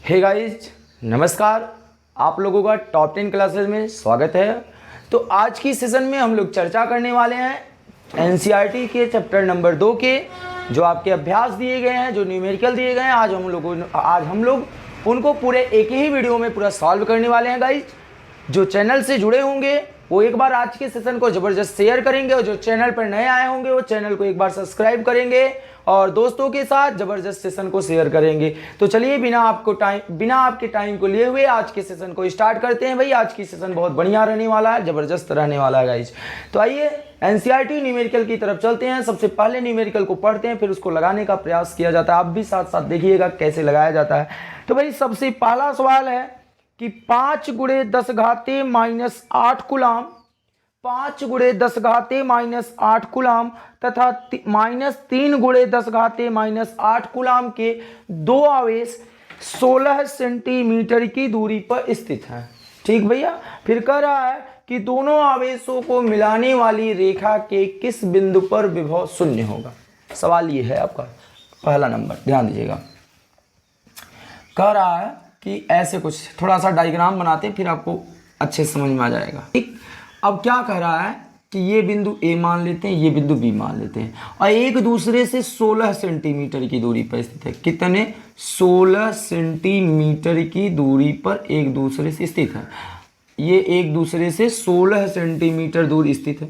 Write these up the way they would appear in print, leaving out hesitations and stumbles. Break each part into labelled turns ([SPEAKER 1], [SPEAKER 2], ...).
[SPEAKER 1] Hey guys, नमस्कार। आप लोगों का टॉप 10 क्लासेस में स्वागत है। तो आज की सेशन में हम लोग चर्चा करने वाले हैं एनसीईआरटी के चैप्टर नंबर 2 के जो आपके अभ्यास दिए गए हैं, जो न्यूमेरिकल दिए गए हैं। आज हम लोग उनको पूरे एक ही वीडियो में पूरा सॉल्व करने वाले हैं गाइस। जो चैनल से जुड़े होंगे वो एक बार आज के सेशन को ज़बरदस्त शेयर करेंगे और जो चैनल पर नए आए होंगे वो चैनल को एक बार सब्सक्राइब करेंगे और दोस्तों के साथ ज़बरदस्त सेशन को शेयर करेंगे। तो चलिए बिना आपके टाइम को लिए हुए आज के सेशन को स्टार्ट करते हैं। भाई आज की सेशन बहुत बढ़िया रहने वाला है, ज़बरदस्त रहने वाला है गाइज। तो आइए एनसीईआरटी न्यूमेरिकल की तरफ चलते हैं। सबसे पहले न्यूमेरिकल को पढ़ते हैं, फिर उसको लगाने का प्रयास किया जाता है। आप भी साथ साथ देखिएगा कैसे लगाया जाता है। तो भाई सबसे पहला सवाल है कि 5 × 10⁻⁸ कूलाम, 5 × 10⁻⁸ कूलाम तथा -3 × 10⁻⁸ कूलाम के दो आवेश 16 सेंटीमीटर की दूरी पर स्थित हैं। ठीक भैया। फिर कह रहा है कि दोनों आवेशों को मिलाने वाली रेखा के किस बिंदु पर विभव शून्य होगा। सवाल ये है आपका पहला नंबर, ध्यान दीजिएगा। कह रहा है कि ऐसे कुछ थोड़ा सा डायग्राम बनाते हैं, फिर आपको अच्छे से समझ में आ जाएगा। ठीक। अब क्या कह रहा है कि ये बिंदु ए मान लेते हैं, ये बिंदु बी मान लेते हैं और एक दूसरे से 16 सेंटीमीटर की दूरी पर स्थित है। कितने? 16 सेंटीमीटर की दूरी पर एक दूसरे से स्थित है। ये एक दूसरे से 16 सेंटीमीटर दूर स्थित है।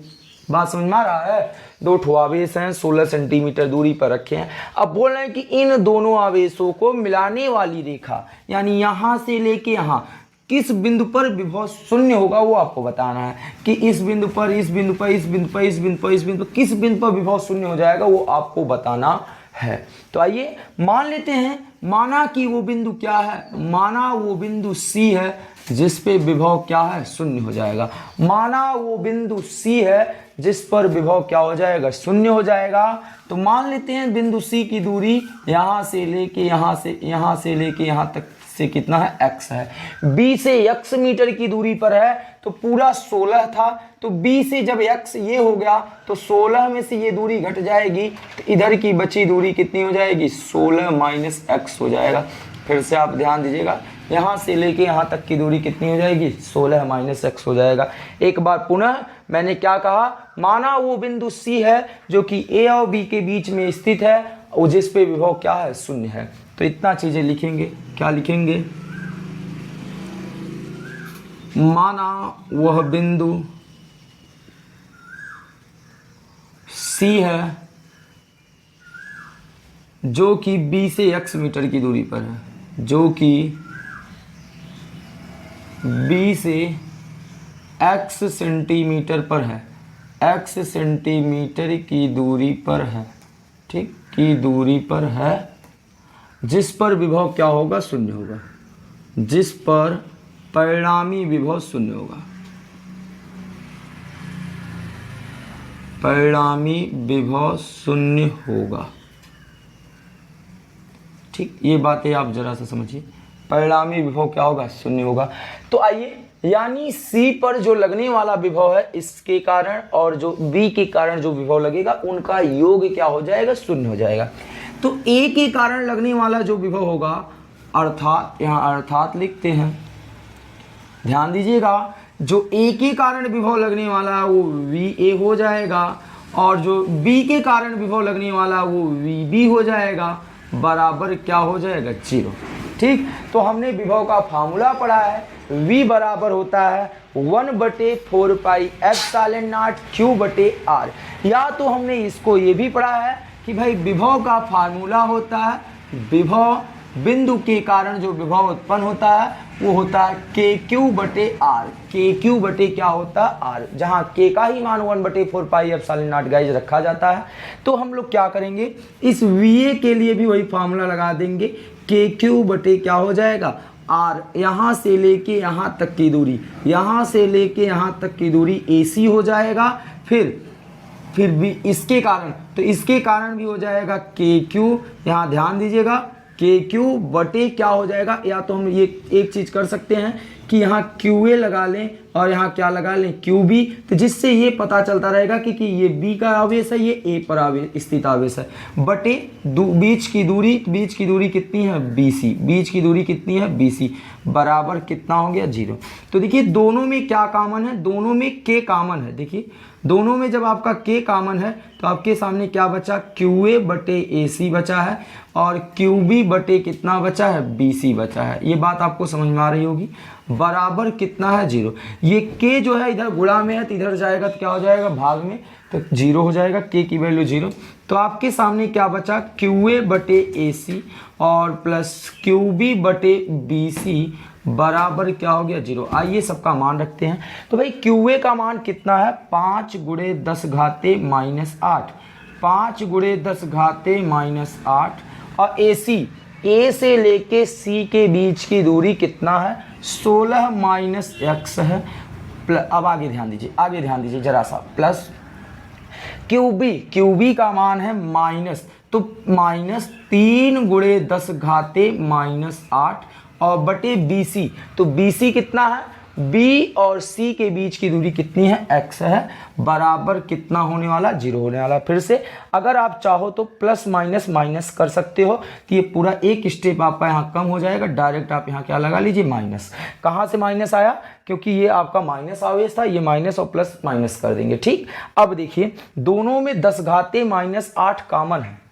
[SPEAKER 1] बात समझ में आ रहा है? दो ठो आवेश हैं, 16 सेंटीमीटर दूरी पर रखे हैं। अब बोल रहे हैं कि इन दोनों आवेशों को मिलाने वाली रेखा यानी यहाँ से लेके यहाँ किस बिंदु पर विभव शून्य होगा वो आपको बताना है कि इस बिंदु पर, इस बिंदु पर, इस बिंदु पर, इस बिंदु पर, इस बिंदु पर किस बिंदु पर विभव शून्य हो जाएगा वो आपको बताना है। तो आइए मान लेते हैं, माना कि वो बिंदु क्या है, माना वो बिंदु सी है जिस पे विभव क्या है, शून्य हो जाएगा। माना वो बिंदु सी है जिस पर विभव क्या हो जाएगा, शून्य हो जाएगा। तो मान लेते हैं बिंदु सी की दूरी यहाँ से लेके यहाँ से लेके यहाँ तक से कितना है, x है। b से x मीटर की दूरी पर है तो पूरा 16 था, तो b से जब x ये हो गया तो 16 में से ये दूरी घट जाएगी, तो इधर की बची दूरी कितनी हो जाएगी, 16 - x हो जाएगा। फिर से आप ध्यान दीजिएगा, यहाँ से लेके यहाँ तक की दूरी कितनी हो जाएगी, 16 - x हो जाएगा। एक बार पुनः मैंने क्या कहा, माना वो बिंदु C है जो कि A और B के बीच में स्थित है और जिस पे विभव क्या है, शून्य है। तो इतना चीजें लिखेंगे। क्या लिखेंगे? माना वह बिंदु C है जो कि B से x मीटर की दूरी पर है, जो कि B से x सेंटीमीटर पर है, x सेंटीमीटर की दूरी पर है। ठीक, की दूरी पर है, जिस पर विभव क्या होगा, शून्य होगा, जिस पर परिणामी विभव शून्य होगा, परिणामी विभव शून्य होगा। ठीक, ये बातें आप जरा सा समझिए। परिणामी विभव क्या होगा, शून्य होगा। तो आइए, यानी C पर जो लगने वाला विभव है इसके कारण और जो B के कारण जो विभव लगेगा उनका योग क्या हो जाएगा, शून्य हो जाएगा। तो A के कारण लगने वाला जो विभव होगा, अर्थात यहाँ अर्थात लिखते हैं, ध्यान दीजिएगा, जो A के कारण विभव लगने वाला है वो VA हो जाएगा और जो B के कारण विभव लगने वाला है वो VB हो जाएगा, बराबर क्या हो जाएगा, 0। ठीक, तो हमने विभव का फार्मूला पढ़ा है। V बराबर होता है 1/4πε0 Q/r। या तो हमने इसको ये भी पढ़ा है कि भाई विभव का फार्मूला होता है, विभव बिंदु के कारण जो विभव उत्पन्न होता है वो होता है KQ/r। KQ बटे क्या होता है, r, जहाँ K का ही मान 1/4πε0 गाइज रखा जाता है। तो हम लोग क्या करेंगे, इस VA के लिए भी वही फार्मूला लगा देंगे। KQ बटे क्या हो जाएगा, r, यहाँ से लेके यहाँ तक की दूरी, यहाँ से लेके यहाँ तक की दूरी AC हो जाएगा। फिर भी इसके कारण, तो इसके कारण भी हो जाएगा KQ। यहाँ ध्यान दीजिएगा, KQ बटे क्या हो जाएगा, या तो हम ये एक चीज़ कर सकते हैं कि यहाँ क्यू ए लगा लें और यहाँ क्या लगा लें क्यू बी, तो जिससे ये पता चलता रहेगा कि ये बी का आवेश है, ये ए पर स्थित आवेश है, बटे बीच की दूरी कितनी है बी सी, बीच की दूरी कितनी है बी सी, बराबर कितना हो गया 0। तो देखिए दोनों में क्या कॉमन है, दोनों में के कॉमन है। देखिए दोनों में जब आपका के कॉमन है तो आपके सामने क्या बचा, क्यू ए बटे ए सी बचा है और क्यू बी बटे कितना बचा है बी सी बचा है। ये बात आपको समझ में आ रही होगी। बराबर कितना है 0। ये के जो है इधर गुणा में है तो इधर जाएगा तो क्या हो जाएगा भाग में, तो 0 हो जाएगा, के की वैल्यू 0। तो आपके सामने क्या बचा, क्यू ए बटे ए सी और प्लस क्यू बी बटे बी सी बराबर क्या हो गया 0। आइए सबका मान रखते हैं। तो भाई क्यू ए का मान कितना है 5 गुणे 10 घाते माइनस 8, 5 गुणे 10 घाते माइनस 8, और ए सी, ए से लेके सी के बीच की दूरी कितना है 16 माइनस एक्स है। अब आगे ध्यान दीजिए जरा सा, प्लस क्यू बी का मान है माइनस, तो माइनस 3 गुणे 10 घाते माइनस 8 और बटे बी सी, तो बी सी कितना है, बी और सी के बीच की दूरी कितनी है x है, बराबर कितना होने वाला 0 होने वाला। फिर से अगर आप चाहो तो प्लस माइनस माइनस कर सकते हो, तो ये पूरा एक स्टेप आपका यहाँ कम हो जाएगा। डायरेक्ट आप यहाँ क्या लगा लीजिए माइनस। कहाँ से माइनस आया, क्योंकि ये आपका माइनस आवेश था, ये माइनस और प्लस माइनस कर देंगे। ठीक, अब देखिए दोनों में 10 घाते माइनस 8 कॉमन है,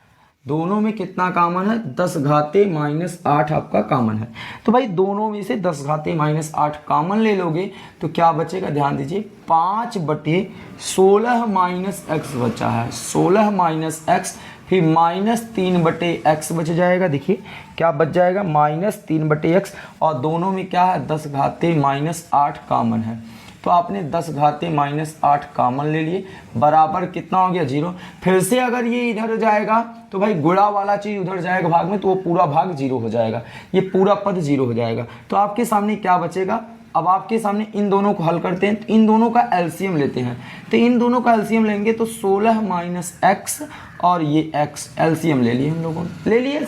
[SPEAKER 1] दोनों में कितना कॉमन है 10 घाते माइनस 8 आपका कॉमन है। तो भाई दोनों में से 10 घाते माइनस 8 कॉमन ले लोगे तो क्या बचेगा, ध्यान दीजिए 5 बटे 16 माइनस एक्स बचा है, 16 माइनस एक्स, फिर माइनस 3 बटे एक्स बच जाएगा। देखिए क्या बच जाएगा माइनस 3 बटे एक्स, और दोनों में क्या है 10 घाते माइनस 8 कॉमन है। तो आपने 10 घाते माइनस 8 कॉमन ले लिए, बराबर कितना हो गया 0। फिर से अगर ये इधर जाएगा तो भाई गुणा वाला चीज़ उधर जाएगा भाग में, तो वो पूरा भाग 0 हो जाएगा, ये पूरा पद 0 हो जाएगा। तो आपके सामने क्या बचेगा, अब आपके सामने इन दोनों को हल करते हैं, तो इन दोनों का एलसीएम लेते हैं। तो इन दोनों का एलसीएम लेंगे तो 16 माइनस एक्स और ये एक्स, एलसीएम ले लिए हम लोगों ने, ले लिए।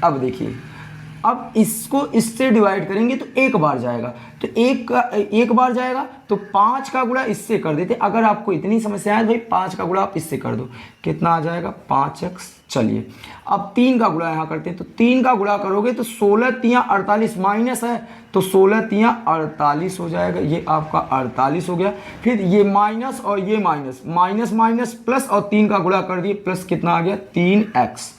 [SPEAKER 1] अब देखिए, अब इसको इससे डिवाइड करेंगे तो एक बार जाएगा, तो एक बार जाएगा तो 5 का गुणा इससे कर देते। अगर आपको इतनी समस्या है भाई 5 का गुणा आप इससे कर दो, कितना आ जाएगा 5x। चलिए अब 3 का गुणा यहाँ करते हैं, तो 3 का गुणा करोगे तो 16 तियाँ 48 माइनस है, तो 16 तियाँ 48 हो जाएगा, ये आपका 48 हो गया। फिर ये माइनस और ये माइनस, माइनस माइनस प्लस, और 3 का गुणा कर दिए, प्लस कितना आ गया 3x,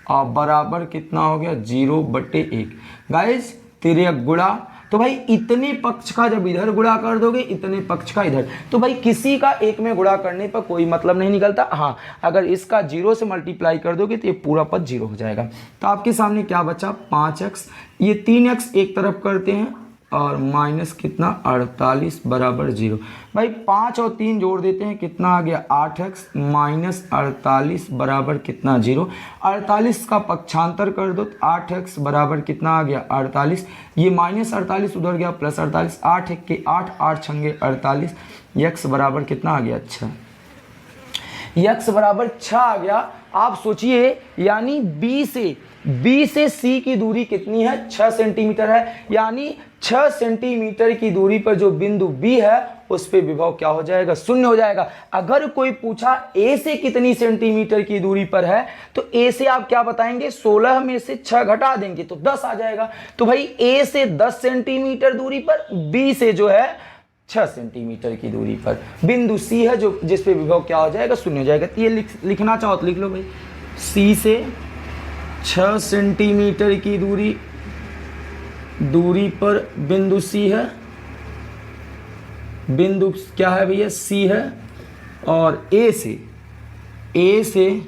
[SPEAKER 1] और बराबर कितना हो गया 0 बटे 1। गाइस तेरे गुणा, तो भाई इतने पक्ष का जब इधर गुणा कर दोगे इतने पक्ष का इधर, तो भाई किसी का एक में गुणा करने पर कोई मतलब नहीं निकलता। हाँ, अगर इसका 0 से मल्टीप्लाई कर दोगे तो ये पूरा पद 0 हो जाएगा। तो आपके सामने क्या बचा 5x, ये 3x एक तरफ करते हैं और माइनस कितना 48 बराबर 0। भाई 5 और 3 जोड़ देते हैं, कितना आ गया 8x माइनस 48 बराबर कितना 0। 48 का पक्षांतर कर दो तो 8x बराबर कितना आ गया 48, ये माइनस 48 उधर गया प्लस 48, 8 1 के 8, 8 छंगे 48, x बराबर कितना आ गया 6, x बराबर 6 आ गया। आप सोचिए, यानी B से C की दूरी कितनी है 6 सेंटीमीटर है, यानी 6 सेंटीमीटर की दूरी पर जो बिंदु B है उस पे विभव क्या हो जाएगा 0 हो जाएगा। अगर कोई पूछा A से कितनी सेंटीमीटर की दूरी पर है तो A से आप क्या बताएंगे 16 में से 6 घटा देंगे तो 10 आ जाएगा। तो भाई A से 10 सेंटीमीटर दूरी पर, B से जो है 6 सेंटीमीटर की दूरी पर बिंदु C है जो जिस पे विभव क्या हो जाएगा 0 हो जाएगा। तो ये लिखना चाहो तो लिख लो भाई, C से 6 सेंटीमीटर की दूरी पर बिंदु C है, बिंदु क्या है भैया C है, और A से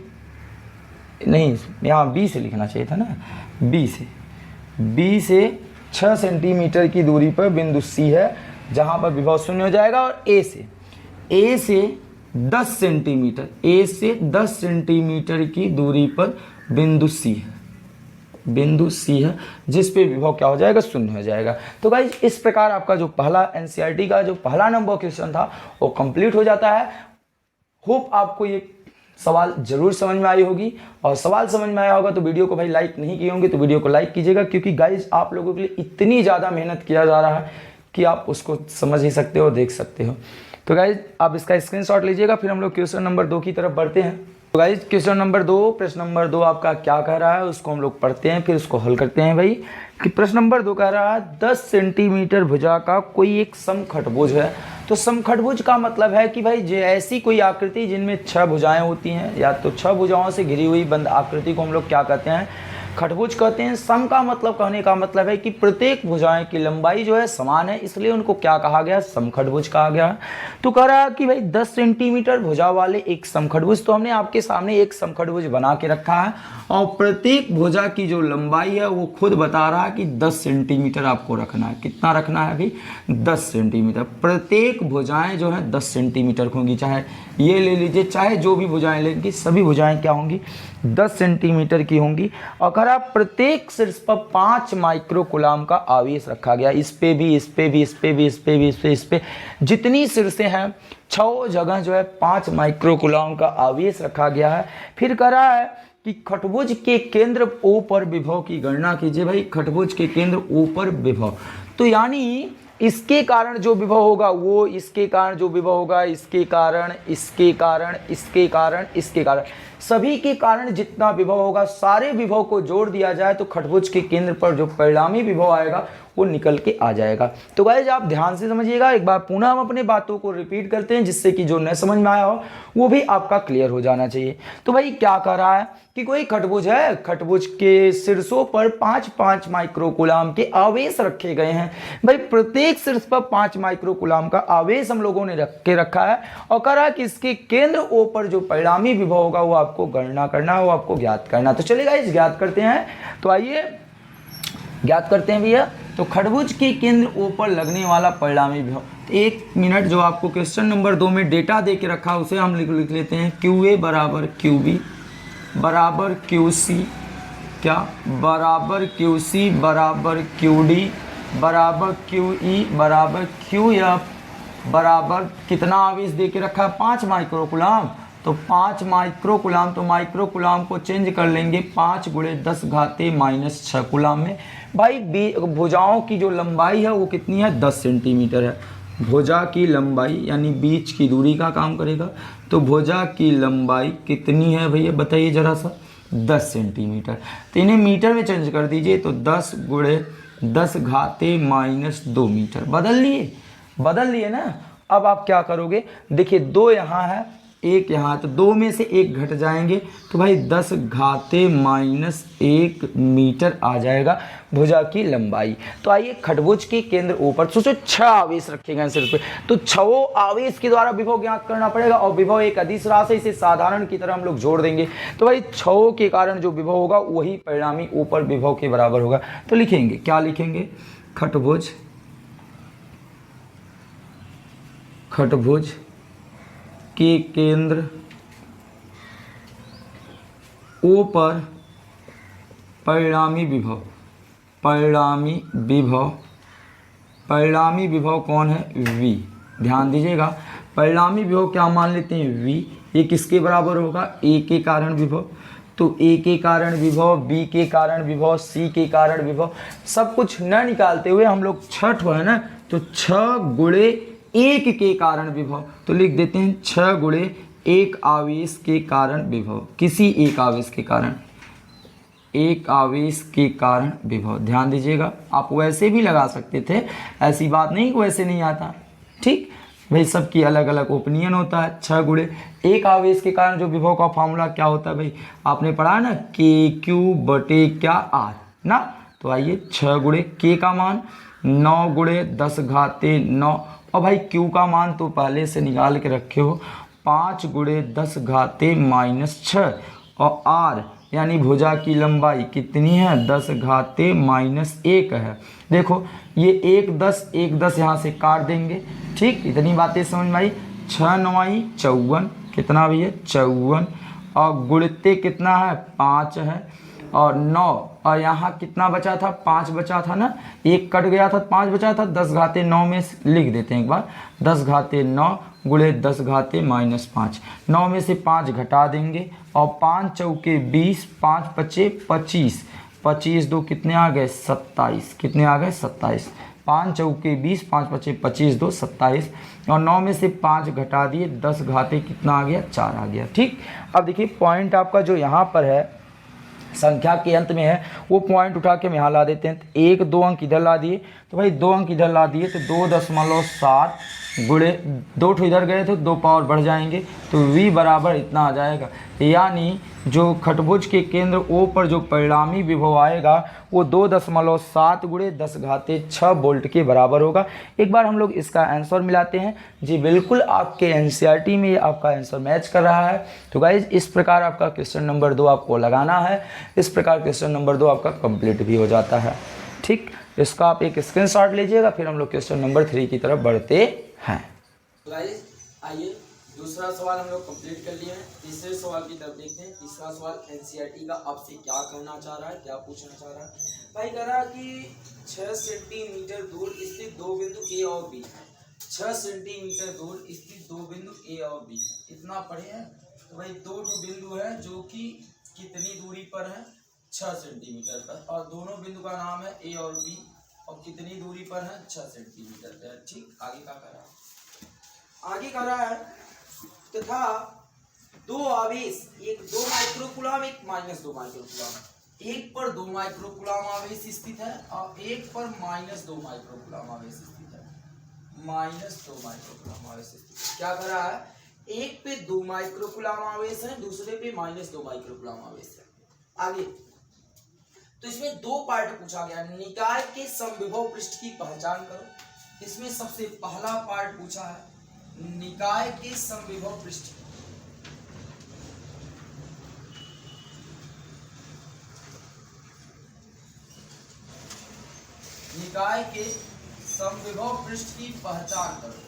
[SPEAKER 1] नहीं, यहाँ B से लिखना चाहिए था ना, B से 6 सेंटीमीटर की दूरी पर बिंदु C है जहाँ पर विभव 0 हो जाएगा। और A से 10 सेंटीमीटर, A से 10 सेंटीमीटर की दूरी पर बिंदु C है जिस पे विभव क्या हो जाएगा 0 हो जाएगा। तो गाइस इस प्रकार आपका जो पहला एनसीईआरटी का जो पहला नंबर क्वेश्चन था वो कंप्लीट हो जाता है। होप आपको ये सवाल जरूर समझ में आई होगी, और सवाल समझ में आया होगा तो वीडियो को भाई लाइक नहीं किए होंगे तो वीडियो को लाइक कीजिएगा, क्योंकि गाइस आप लोगों के लिए इतनी ज़्यादा मेहनत किया जा रहा है कि आप उसको समझ ही सकते हो, देख सकते हो। तो गाइज आप इसका स्क्रीनशॉट लीजिएगा, फिर हम लोग क्वेश्चन नंबर 2 की तरफ बढ़ते हैं। तो गाइज क्वेश्चन नंबर 2, प्रश्न नंबर 2 आपका क्या कह रहा है उसको हम लोग पढ़ते हैं, फिर उसको हल करते हैं। भाई कि प्रश्न नंबर 2 कह रहा है 10 सेंटीमीटर भुजा का कोई एक समखटभुज है। तो समखटभुज का मतलब है कि भाई ऐसी कोई आकृति जिनमें 6 भुजाएं होती हैं, या तो 6 भुजाओं से घिरी हुई बंद आकृति को हम लोग क्या कहते हैं, खटभुज कहते हैं। सम का मतलब, कहने का मतलब है कि प्रत्येक भुजाएं की लंबाई जो है समान है, इसलिए उनको क्या कहा गया, समखटभुज कहा गया। तो कह रहा है कि भाई 10 सेंटीमीटर भुजा वाले एक समखटभुज, तो हमने आपके सामने एक समखटभुज बना के रखा है और प्रत्येक भुजा की जो लंबाई है वो खुद बता रहा है कि 10 सेंटीमीटर आपको रखना है। कितना रखना है अभी, 10 सेंटीमीटर। प्रत्येक भुजाएं जो है 10 सेंटीमीटर होंगी, चाहे ये ले लीजिए, चाहे जो भी भुजाएं लेंगी, सभी भुजाएं क्या होंगी, 10 सेंटीमीटर की होंगी। और कहा प्रत्येक शीर्ष पर 5 माइक्रोकुलाम का आवेश रखा गया। इस पे भी, इस पे भी, इस पे भी, इस पे भी, इस पे, इस पे, जितनी शीर्षें हैं 6 जगह जो है 5 माइक्रोकुलाम का आवेश रखा गया है। फिर कह रहा है कि खटभुज के केंद्र O पर विभव की गणना कीजिए। भाई खटभुज के केंद्र O पर विभव, तो यानी इसके कारण जो विभव होगा वो इसके कारण जो विभव होगा, इसके कारण, इसके कारण, इसके कारण, इसके कारण, सभी के कारण जितना विभव होगा, सारे विभव को जोड़ दिया जाए तो खटभुज के केंद्र पर जो परिणामी विभव आएगा वो निकल के आ जाएगा। तो गाइस आप ध्यान से समझिएगा, एक बार पुनः हम अपने बातों को रिपीट करते हैं, जिससे कि जो न समझ में आया हो वो भी आपका क्लियर हो जाना चाहिए। तो भाई क्या कर रहा है कि कोई खटभुज है, खटभुज के शीर्षों पर 5-5 माइक्रोकुलाम के आवेश रखे गए हैं। भाई प्रत्येक शीर्ष पर 5 माइक्रोकुलाम का आवेश हम लोगों ने रखा है और कहा कि इसके केंद्र O पर जो परिणामी विभव होगा वो आपको गणना करना, वो आपको ज्ञात करना। तो चलिए गाइस ज्ञात करते हैं। तो आइए ज्ञात करते हैं भैया। तो खटभुज के केंद्र O पर लगने वाला परिणामी विभव, तो 1 मिनट जो आपको क्वेश्चन नंबर 2 में डेटा दे के रखा उसे हम लिख लेते हैं। QA बराबर QB बराबर QC, क्या बराबर QC बराबर QD बराबर QE बराबर QF बराबर कितना आवेश दे के रखा है, 5 माइक्रोकुलाम। तो 5 माइक्रोकुलाम, तो माइक्रोकुलाम को चेंज कर लेंगे 5 × 10⁻⁻6 कुलाम में। भाई भुजाओं की जो लंबाई है वो कितनी है, 10 सेंटीमीटर है। भुजा की लंबाई यानी बीच की दूरी का काम करेगा। तो भुजा की लंबाई कितनी है भैया बताइए जरा सा, 10 सेंटीमीटर। तो इन्हें मीटर में चेंज कर दीजिए, तो 10 × 10⁻² मीटर। बदल लिए ना। अब आप क्या करोगे, देखिए 2 यहाँ है, 1 यहाँ, तो 2 में से 1 घट जाएंगे, तो भाई 10⁻⁻1 मीटर आ जाएगा भुजा की लंबाई। तो आइए खटभुज के केंद्र O पर सोचो 6 आवेश रखे गए सिर्फ पे, तो 6 आवेश के द्वारा विभव ज्ञात करना पड़ेगा। और विभव एक अदिश राशि, इसे साधारण की तरह हम लोग जोड़ देंगे। तो भाई 6 के कारण जो विभव होगा वही परिणामी O पर विभव के बराबर होगा। तो लिखेंगे, क्या लिखेंगे, खटभुज के केंद्र O पर परिणामी विभव कौन है, V। ध्यान दीजिएगा, परिणामी विभव क्या मान लेते हैं, V। ये किसके बराबर होगा, A के कारण विभव। तो A के कारण विभव, B के कारण विभव, C के कारण विभव, सब कुछ न निकालते हुए हम लोग 6 है ना, तो 6 × 1 के कारण विभव। तो लिख देते हैं 6 × 1 आवेश के कारण विभव, किसी एक आवेश के कारण, एक आवेश के कारण विभव। ध्यान दीजिएगा, आप वैसे भी लगा सकते थे, ऐसी बात नहीं कि वैसे नहीं आता। ठीक भाई, सबकी अलग अलग ओपिनियन होता है। 6 × 1 आवेश के कारण जो विभव का फॉर्मूला क्या होता है भाई, आपने पढ़ा ना, KQ/R ना। तो आइए 6 × K का मान 9 × 10⁻9, और भाई Q का मान तो पहले से निकाल के रखे हो, 5 × 10⁻6, और R यानी भुजा की लंबाई कितनी है, 10⁻1 है। देखो ये 1 10 यहाँ से काट देंगे। ठीक, इतनी बातें समझ में आई। 6 × 9 = 54, कितना भी है 54, और गुणिते कितना है 5 है, और 9, और यहाँ कितना बचा था, 5 बचा था ना, 1 कट गया था, 5 बचा था। 10⁻9 में लिख देते हैं एक बार, 10⁻9 × 10⁻5, 9 में से 5 घटा देंगे, और 5 × 4 = 20, 5 × 5 = 25, 25 2 कितने आ गए 27, कितने आ गए 27, 5 चौके 20, 5 पचे 25 2 27, और 9 में से 5 घटा दिए, 10 घाते कितना आ गया 4 आ गया। ठीक, अब देखिए पॉइंट आपका जो यहाँ पर है संख्या के अंत में है वो पॉइंट उठा के हम यहाँ ला देते हैं। तो 1 2 अंक इधर ला दिए, तो भाई 2 अंक इधर ला दिए, तो 2.7 गुणे 2 ठो इधर गए तो 2 पावर बढ़ जाएंगे, तो v बराबर इतना आ जाएगा। यानी जो खटभुज के केंद्र O पर जो परिणामी विभव आएगा वो 2.7 गुणे 10 घाते 6 वोल्ट के बराबर होगा। एक बार हम लोग इसका आंसर मिलाते हैं। जी बिल्कुल आपके एनसीईआरटी में आपका आंसर मैच कर रहा है। तो गाइज इस प्रकार आपका क्वेश्चन नंबर 2 आपको लगाना है। इस प्रकार क्वेश्चन नंबर 2 आपका कंप्लीट भी हो जाता है। ठीक, इसका आप एक स्क्रीनशॉट लीजिएगा, फिर हम लोग क्वेश्चन नंबर 3 की तरफ बढ़ते हैं।
[SPEAKER 2] गाइस आइए दूसरा सवाल हम लोग कंप्लीट कर लिए हैं। तीसरे सवाल की तरफ देखते हैं। तीसरा सवाल एनसीईआरटी का आपसे क्या कहना चाह रहा है, क्या पूछना चाह रहा है। भाई कह रहा है कि 6 सेंटीमीटर दूर स्थित दो बिंदु ए और बी, 6 सेंटीमीटर दूर स्थित दो बिंदु ए और बी, इतना पढ़े हैं। तो भाई दो बिंदु है जो कि कितनी दूरी पर है 6 सेंटीमीटर पर, और दोनों बिंदु का नाम है ए और बी, और कितनी दूरी पर है 6 सेंटीमीटर पर। ठीक, आगे क्या कर रहा है, आगे कर रहा है तथा दो आवेश, एक 2 माइक्रोकूलम एक -2 माइक्रोकूलम, एक पर 2 माइक्रोकूलम आवेश स्थित है और एक पर -2 माइक्रोकूलम आवेश स्थित है, -2 माइक्रोकूलम आवेश स्थित। क्या कर रहा है, एक पे 2 माइक्रोकूलम आवेश है, दूसरे पे -2 माइक्रोकूलम आवेश है। आगे तो इसमें 2 पार्ट पूछा गया। निकाय के समविभव पृष्ठ की पहचान करो। इसमें सबसे पहला पार्ट पूछा है निकाय के समविभव पृष्ठ। निकाय के समविभव पृष्ठ की पहचान करो।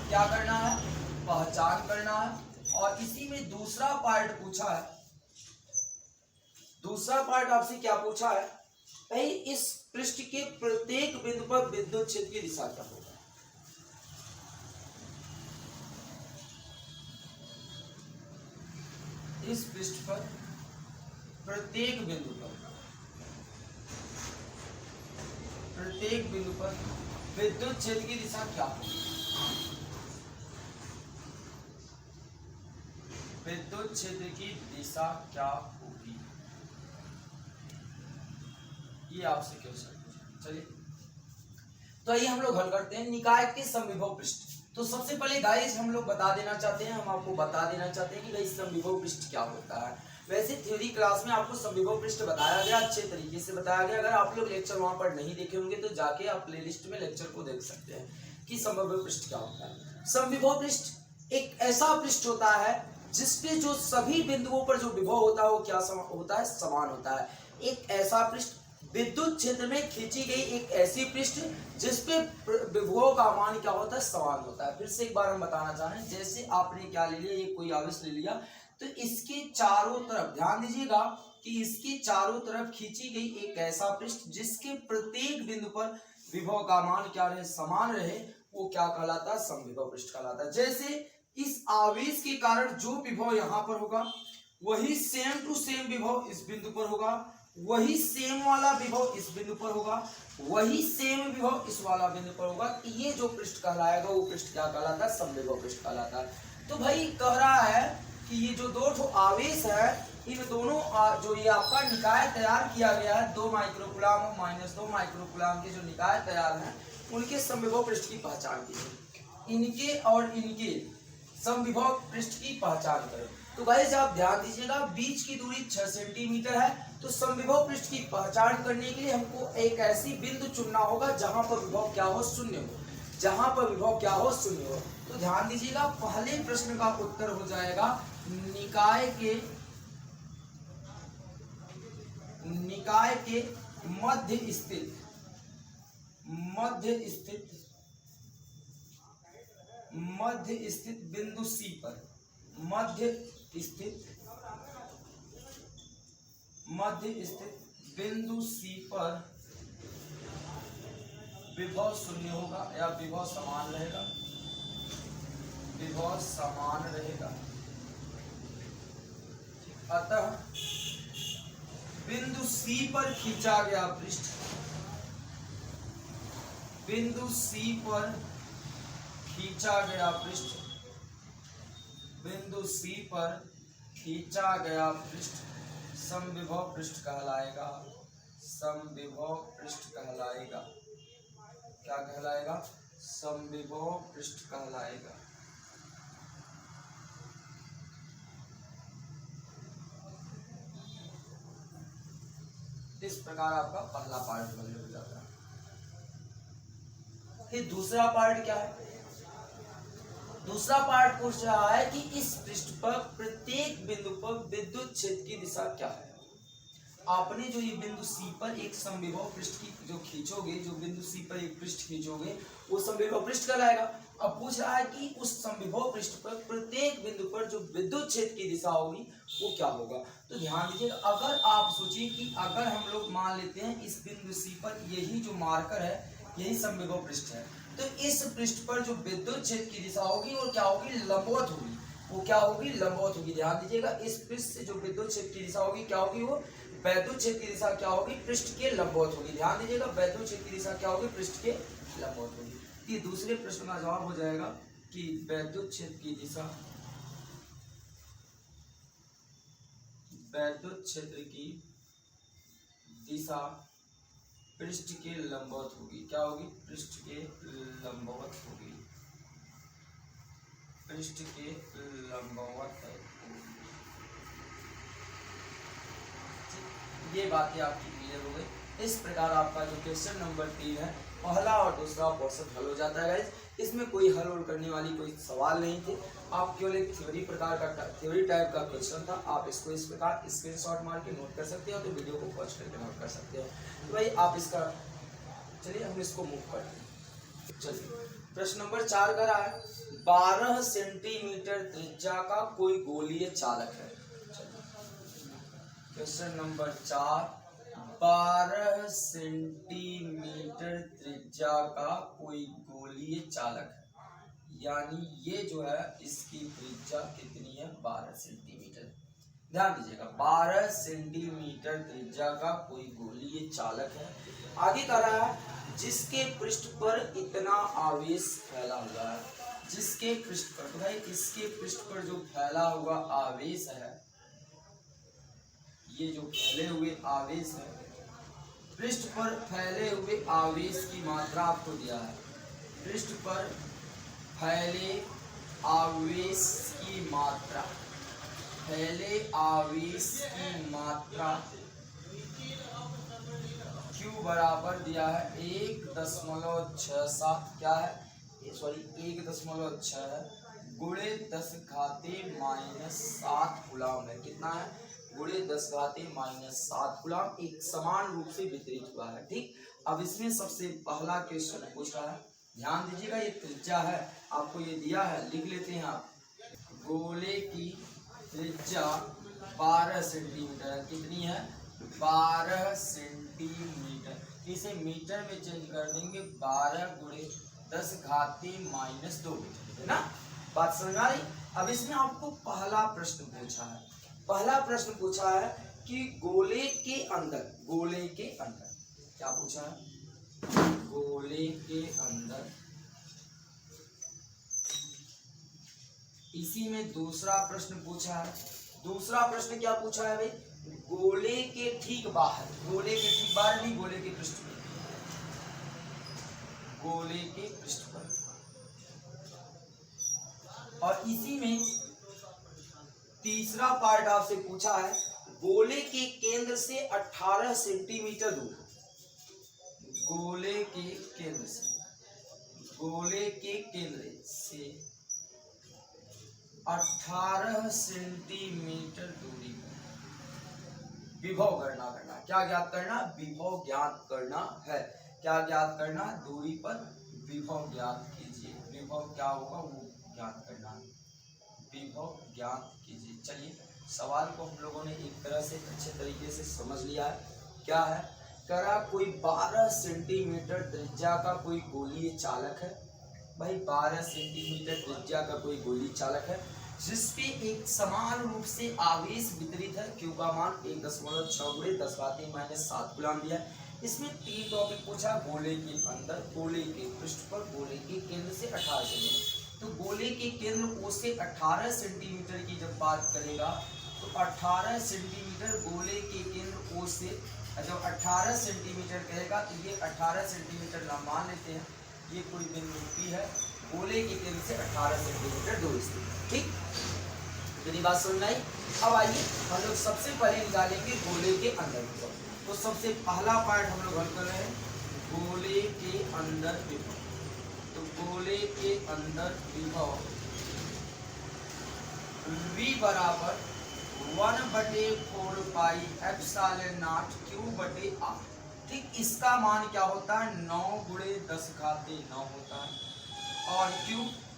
[SPEAKER 2] क्या करना है, पहचान करना है। और इसी में दूसरा पार्ट पूछा है। दूसरा पार्ट आपसे क्या पूछा है, भाई इस पृष्ठ के प्रत्येक बिंदु पर विद्युत क्षेत्र की दिशा क्या होगा। इस पृष्ठ पर प्रत्येक बिंदु पर विद्युत क्षेत्र की दिशा क्या होगी। विद्युत क्षेत्र की दिशा क्या होगी, ये आपसे क्वेश्चन पूछा। चलिए तो आइए हम लोग हल करते हैं। निकाय के समविभव पृष्ठ। तो सबसे पहले गाइस हम लोग बता देना चाहते हैं, हम आपको बता देना चाहते हैं कि भाई समविभव पृष्ठ क्या होता है। वैसे थ्योरी क्लास में आपको समविभव पृष्ठ बताया गया, अच्छे तरीके से बताया गया। अगर आप लोग लेक्चर वहां पर नहीं देखे होंगे तो जाके आप प्लेलिस्ट में लेक्चर को देख सकते हैं कि समविभव पृष्ठ क्या होता है। समविभव पृष्ठ एक ऐसा पृष्ठ होता है जिसके जो सभी बिंदुओं पर जो विभव होता है वो क्या होता है, समान होता है। एक ऐसा पृष्ठ विद्युत क्षेत्र में खींची गई एक ऐसी पृष्ठ जिसपे विभवों का मान क्या होता है, समान होता है। फिर से एक बार हम बताना चाह रहे हैं, जैसे आपने क्या ले लिया, ये कोई आवेश ले लिया, तो इसके चारों तरफ ध्यान दीजिएगा कि इसके चारों तरफ खींची गई एक ऐसा पृष्ठ जिसके प्रत्येक बिंदु पर विभव का मान क्या रहे, समान रहे, वो क्या कहलाता है, समविभव पृष्ठ कहलाता है। जैसे इस आवेश के कारण जो विभव यहाँ पर होगा वही सेम टू सेम विभव इस बिंदु पर होगा, वही सेम वाला विभव इस बिंदु पर होगा, वही सेम विभव इस वाला बिंदु पर होगा। ये जो पृष्ठ कहलाएगा वो पृष्ठ क्या कहलाता है, समविभव पृष्ठ कहलाता है। तो भाई कह रहा है कि ये जो दो ठो आवेश है, इन दोनों जो ये आपका निकाय तैयार किया गया है 2 माइक्रोकूलम और -2 माइक्रोकूलम के जो निकाय तैयार हैं उनके समविभव पृष्ठ की पहचान कीजिए। इनके और इनके समविभव पृष्ठ की पहचान करें। तो गाइस आप ध्यान दीजिएगा, बीच की दूरी 6 सेंटीमीटर है, तो समविभव पृष्ठ की पहचान करने के लिए हमको एक ऐसी बिंदु चुनना होगा जहां पर विभव क्या हो, शून्य हो, जहां पर विभव क्या हो, शून्य हो। तो ध्यान दीजिएगा, पहले प्रश्न का उत्तर हो जाएगा निकाय के मध्य स्थित बिंदु सी पर, मध्य स्थित बिंदु सी पर विभव शून्य होगा या विभव समान रहेगा, विभव समान रहेगा। अतः बिंदु C पर खींचा गया पृष्ठ, बिंदु C पर खींचा गया पृष्ठ, बिंदु C पर खींचा गया पृष्ठ समविभव पृष्ठ कहलाएगा, समविभव पृष्ठ कहलाएगा। क्या कहलाएगा? समविभव पृष्ठ कहलाएगा। इस प्रकार आपका पहला पार्ट बन जाता है। फिर दूसरा पार्ट क्या है? दूसरा पार्ट पूछ रहा है कि इस पृष्ठ पर प्रत्येक बिंदु पर विद्युत क्षेत्र की दिशा क्या है। आपने जो ये बिंदु C पर एक समविभव पृष्ठ की जो खींचोगे, जो बिंदु C पर एक पृष्ठ खींचोगे, वो समविभव पृष्ठ कहलाएगा। अब पूछ रहा है कि उस समविभव पृष्ठ पर प्रत्येक बिंदु पर जो विद्युत क्षेत्र की दिशा होगी वो क्या होगा। तो ध्यान दीजिएगा, अगर आप सोचिए कि अगर हम लोग मान लेते हैं इस बिंदु C पर यही जो मार्कर है यही समविभव पृष्ठ है, तो इस पृष्ठ पर जो विद्युत क्षेत्र की दिशा होगी वो क्या होगी? लंबवत होगी। वो क्या होगी? लंबवत होगी। ध्यान दीजिएगा, इस पृष्ठ से जो विद्युत क्षेत्र की दिशा होगी क्या होगी? वो वैद्युत क्षेत्र की दिशा क्या होगी? पृष्ठ के लंबवत होगी। ध्यान दीजिएगा, वैद्युत क्षेत्र की दिशा क्या होगी? पृष्ठ के लंबवत होगी। ये दूसरे प्रश्न का जवाब हो जाएगा कि वैद्युत क्षेत्र की दिशा, वैद्युत क्षेत्र की दिशा पृष्ठ के लंबवत होगी। क्या होगी? पृष्ठ के लंबवत होगी, पृष्ठ के लंबवत होगी। ये बातें आपकी क्लियर हो गई। इस प्रकार आपका जो क्वेश्चन नंबर 3 है, पहला और दूसरा पोर्शन हल हो जाता है गाइस। इसमें कोई हल उल करने वाली कोई सवाल नहीं थे, आप केवल एक थ्योरी प्रकार का थ्योरी टाइप का क्वेश्चन था। आप इसको इस प्रकार स्क्रीनशॉट मार के नोट कर सकते हो, तो वीडियो को पॉज करके नोट कर सकते हो। तो भाई आप इसका, चलिए हम इसको मूव करते हैं। चलिए प्रश्न नंबर 4 का रहा है 12 सेंटीमीटर त्रिज्या का कोई गोलीय चालक है। क्वेश्चन नंबर 4, 12 सेंटीमीटर त्रिज्या का कोई गोलीय चालक है, यानी ये जो है इसकी त्रिज्या कितनी है? 12 सेंटीमीटर। ध्यान दीजिएगा, 12 सेंटीमीटर त्रिज्या का कोई गोलीय चालक है। आगे कह रहा है जिसके पृष्ठ पर इतना आवेश फैला हुआ है, जिसके पृष्ठ पर, तो भाई इसके पृष्ठ पर जो फैला हुआ आवेश है, ये जो फैले हुए आवेश है, पृष्ठ पर फैले हुए आवेश की मात्रा आपको दिया है। पृष्ठ पर फैले आवेश की मात्रा, फैले आवेश की मात्रा Q बराबर दिया है 1.67, क्या है? सॉरी 1.6 गुणे 10 घाते -7 कूलम है। कितना है? गुणे 10 घाते -7 कूलम एक समान रूप से वितरित हुआ है। ठीक, अब इसमें सबसे पहला क्वेश्चन पूछ रहा है, ध्यान दीजिएगा, ये त्रिज्या है, आपको ये दिया है, लिख लेते हैं आप। गोले की त्रिज्या 12 सेंटीमीटर, कितनी है? 12 सेंटीमीटर। इसे मीटर में चेंज कर देंगे, 12 गुणे 10 घाते -2 मीटर, है ना? बात समझ आ रही? अब इसमें आपको पहला प्रश्न पूछा है, पहला प्रश्न पूछा है कि गोले के अंदर, गोले के अंदर क्या पूछा है? गोले के अंदर, इसी में दूसरा प्रश्न पूछा है। दूसरा प्रश्न क्या पूछा है भाई? गोले के ठीक बाहर, गोले के ठीक बाहर नहीं, गोले के पृष्ठ में, गोले के पृष्ठ पर। और इसी में तीसरा पार्ट आपसे पूछा है गोले के केंद्र से 18 सेंटीमीटर दूर, गोले के केंद्र से, गोले के केंद्र से 18 सेंटीमीटर दूरी पर विभव गणना करना। क्या ज्ञात करना? विभव ज्ञात करना है। क्या ज्ञात करना? दूरी पर विभव ज्ञात कीजिए। विभव क्या होगा वो ज्ञात करना है, विभव ज्ञात कीजिए। चलिए सवाल को हम लोगों ने एक तरह से अच्छे तरीके से समझ लिया है। क्या है? करा कोई 12 सेंटीमीटर त्रिज्या का कोई गोलीय चालक है। भाई 12 सेंटीमीटर त्रिज्या का कोई गोलीय चालक है, जिसपे एक समान रूप से आवेश वितरित है, Q का मान 1.6 × 10⁻⁷ कूलम दिया है। इसमें 3 टॉपिक पूछा, गोले के अंदर, गोले के पृष्ठ पर, गोले के केंद्र से 18 सेंटीमीटर। तो गोले के केंद्र O से 18 सेंटीमीटर की जब बात करेगा तो 18 सेंटीमीटर गोले के केंद्र O से, जब 18 सेंटीमीटर कहेगा तो ये 18 सेंटीमीटर नाम मान लेते हैं, ये कोई बिंदु P है, गोले के केंद्र से 18 सेंटीमीटर दूर स्थित है। ठीक, इतनी बात समझ में आई। अब आइए हम लोग सबसे पहले निकालेंगे गोले के अंदर विभव। तो सबसे पहला पार्ट हम लोग हल कर रहे हैं, गोले के अंदर विभव। तो गोले के अंदर विभव V बराबर 1/4 पाई एप्सिलॉन नॉट Q/R। ठीक, इसका मान क्या होता है, 9 × 10⁻9 होता है। और Q,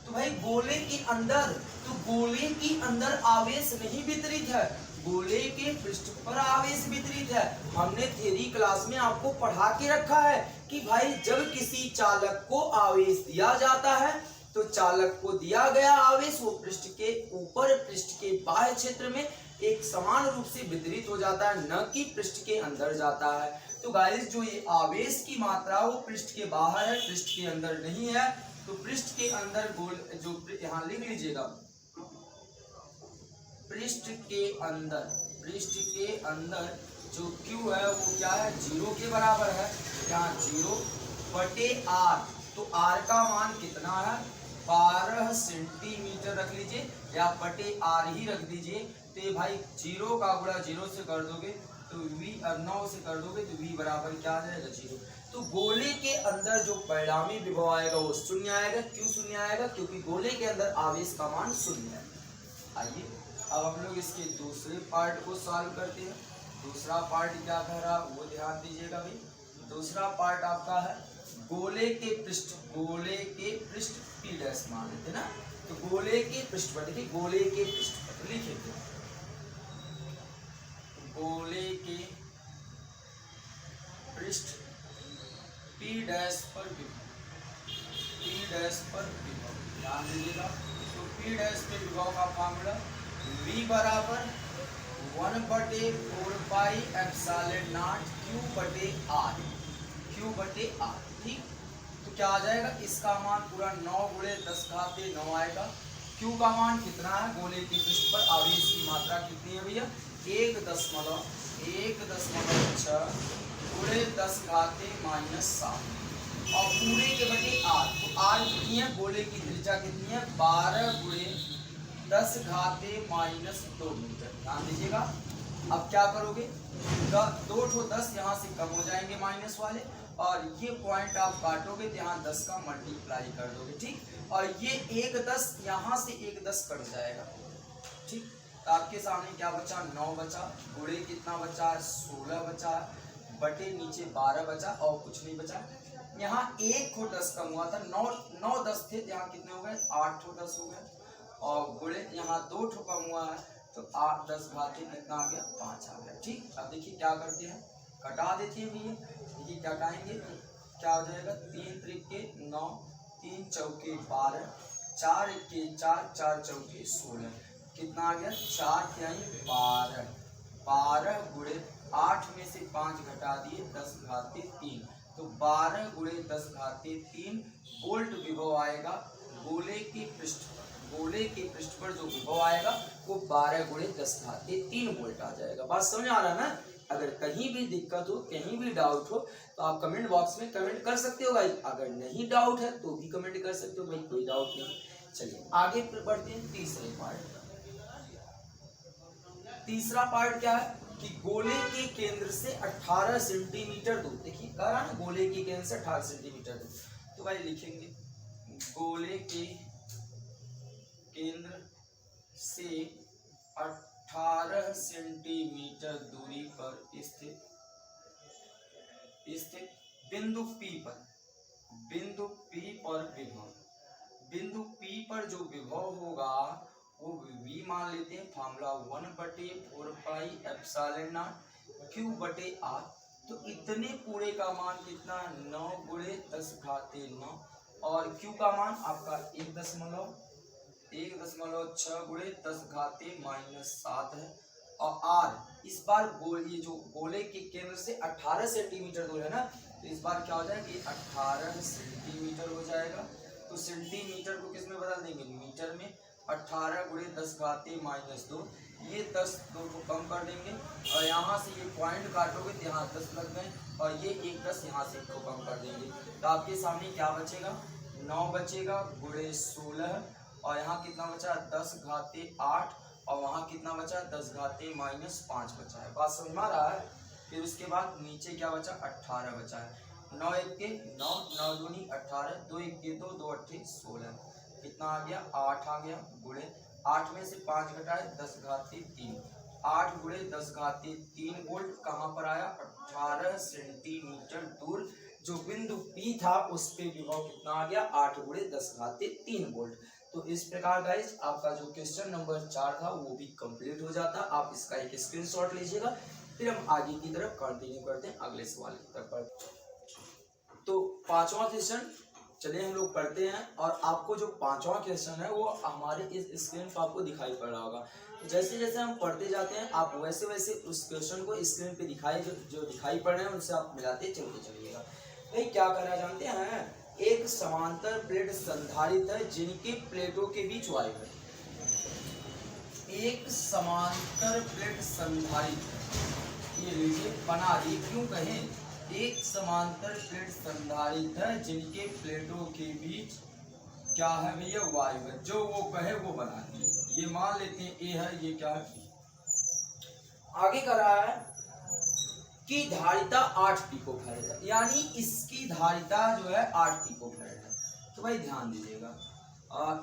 [SPEAKER 2] तो भाई गोले के अंदर, तो गोले के अंदर आवेश नहीं वितरित है, गोले के पृष्ठ पर आवेश वितरित है। हमने थ्योरी क्लास में आपको पढ़ा के रखा है कि भाई जब किसी चालक को आवेश दिया जाता है तो चालक को दिया गया आवेश वो पृष्ठ के ऊपर, पृष्ठ के बाह्य क्षेत्र में एक समान रूप से वितरित हो जाता है, न कि पृष्ठ के अंदर जाता है। तो गाइस जो ये आवेश की मात्रा वो पृष्ठ के बाहर है, पृष्ठ के अंदर नहीं है। तो पृष्ठ के अंदर गोल, जो यहाँ लिख लीजिएगा, पृष्ठ के अंदर जो Q है वो क्या है, 0 के बराबर है। यहाँ 0/R, तो R का मान कितना है, 12 सेंटीमीटर रख लीजिए, या /R ही रख दीजिए। तो ये भाई 0 का गुणा 0 से कर दोगे तो V, 9 से कर दोगे तो V बराबर क्या आ जाएगा, 0। तो गोले के अंदर जो परिणामी विभव आएगा वो शून्य आएगा। क्यों शून्य आएगा, क्योंकि गोले के अंदर आवेश का मान शून्य है। आइए अब हम लोग इसके दूसरे पार्ट को सॉल्व करते हैं। दूसरा पार्ट क्या कह रहा है वो ध्यान दीजिएगा भाई। दूसरा पार्ट आपका है गोले के पृष्ठ P डैश मान लेते ना। तो गोले के पृष्ठ पर, देखिए गोले के पृष्ठ पर लिखेंगे, गोले के पृष्ठ P डैश पर विभव, ध्यान दीजिएगा। तो P डैश पे विभव का फार्मूला V बराबर 1/4 पाई एप्सिलॉन नॉट Q/R। ठीक, तो क्या आ जाएगा, इसका मान पूरा 9 × 10⁻9 आएगा। Q का मान कितना है, गोले के पृष्ठ पर आवेश की मात्रा कितनी है भैया, 1.6 × 10⁻⁷ और पूरे के बटे R। तो R कितनी है, गोले की त्रिज्या कितनी है, 12 × 10⁻2 मीटर। ध्यान दीजिएगा। अब क्या करोगे, 2 10 यहाँ से कम हो जाएंगे माइनस वाले, और ये पॉइंट आप काटोगे तो यहाँ 10 का मल्टीप्लाई कर दोगे। ठीक, और ये 1 10 यहाँ से 1 10 कट जाएगा। ठीक, तो आपके सामने क्या बचा, 9 बचा, गुणे कितना बचा, 16 बचा, बटे नीचे 12 बचा और कुछ नहीं बचा। यहाँ 1 को 10 कम हुआ था, 9 10 थे, यहाँ कितने हो गए, 8 को 10 हो गए, और गुणे यहाँ 2 कम हुआ है तो 8 10 घाते कितना आ गया, 5 आ गया। ठीक, अब देखिए क्या करते हैं, कटा देते हैं भैया। देखिए क्या कटाएंगे, क्या हो जाएगा, 3 त्रिक 9, 3 चौके 12, 4 1 4, 4 चौके 16, कितना आ गया, 4 तिहाई 12, 12 गुणे 8 में से 5 घटा दिए 10 घाते 3, तो 12 × 10⁻3 वोल्ट विभव आएगा गोले के पृष्ठ पर। गोले के पृष्ठ पर जो विभव आएगा वो 12 × 10⁻3 वोल्ट आ जाएगा। बात समझ आ रहा है ना। अगर कहीं भी दिक्कत हो, कहीं भी डाउट हो तो आप कमेंट बॉक्स में कमेंट कर सकते हो भाई। अगर नहीं डाउट है तो भी कमेंट कर सकते हो भाई, कोई डाउट नहीं। चलिए आगे बढ़ते हैं तीसरे पार्ट। तीसरा पार्ट क्या है कि गोले के केंद्र से 18 सेंटीमीटर दूर, देखिए कह रहा ना गोले के केंद्र से 18 सेंटीमीटर दूर, तो भाई लिखेंगे गोले के केंद्र से 18 सेंटीमीटर दूरी पर स्थित बिंदु P पर विभव, बिंदु P पर जो विभव होगा वो V मान लेते हैं, formula 1/4 pi epsilon not Q/R। तो इतने पूरे का मान कितना, 9 × 10⁻9, और Q का मान आपका 1.6 1.6 गुणे 10 घाते -7 है। और आर इस बार ये जो गोले के केंद्र से 18 सेंटीमीटर दूर है ना, तो इस बार क्या हो जाएगा कि 18 सेंटीमीटर हो जाएगा। तो सेंटीमीटर को किस में बदल देंगे, मीटर में। 18 गुणे 10 घाते -2, ये 10 2 को कम कर देंगे और यहाँ से ये पॉइंट काटोगे तो यहाँ 10 लग गए और ये 1 10 यहाँ से 1 को कम कर देंगे। तो आपके सामने क्या बचेगा, 9 बचेगा गुणे 16 और यहाँ कितना बचा 10 घाते 8 और वहाँ कितना बचा 10 घाते -5 बचा है। बात समझ में आ रहा है। फिर उसके बाद नीचे क्या बचा 18 बचा है। 9 1 के 9, 9 दूनी 18, 2 1 के 2, 2 8 16, कितना आ गया 8 आ गया गुणे 8 में से 5 घटाए 10 घाते 3, 8 गुणे 10 घाते 3 वोल्ट कहाँ पर आया 18 सेंटीमीटर दूर जो बिंदु P था उस पे विभव कितना आ गया 8 गुणे 10 घाते 3 वोल्ट। तो इस प्रकार गाइस आपका जो क्वेश्चन नंबर 4 था वो भी कंप्लीट हो जाता। आप इसका एक स्क्रीनशॉट लीजिएगा, फिर हम आगे की तरफ कंटिन्यू करते हैं अगले सवाल की तरफ। तो 5वां क्वेश्चन चलिए हम लोग पढ़ते हैं और आपको जो 5वां क्वेश्चन है वो हमारे इस स्क्रीन पर आपको दिखाई पड़ रहा होगा। तो जैसे जैसे हम पढ़ते जाते हैं आप वैसे वैसे उस क्वेश्चन को स्क्रीन पे जो दिखाई पड़ रहे हैं उनसे आप मिलाते चलते चलिएगा। भाई क्या करना जानते हैं, एक समांतर प्लेट संधारित्र है जिनके प्लेटों के बीच वायु है। एक समांतर प्लेट संधारित्र, ये लीजिए बना दी, क्यों कहें, एक समांतर प्लेट संधारित्र है जिनके प्लेटों के बीच क्या है भैया वायु है। जो वो कहे वो बना दी। ये मान लेते हैं ए है, ये क्या है, आगे कर रहा है की धारिता 8 पिकोफैरेड है, यानी इसकी धारिता जो है 8 पिकोफैरेड है। तो भाई ध्यान दीजिएगा,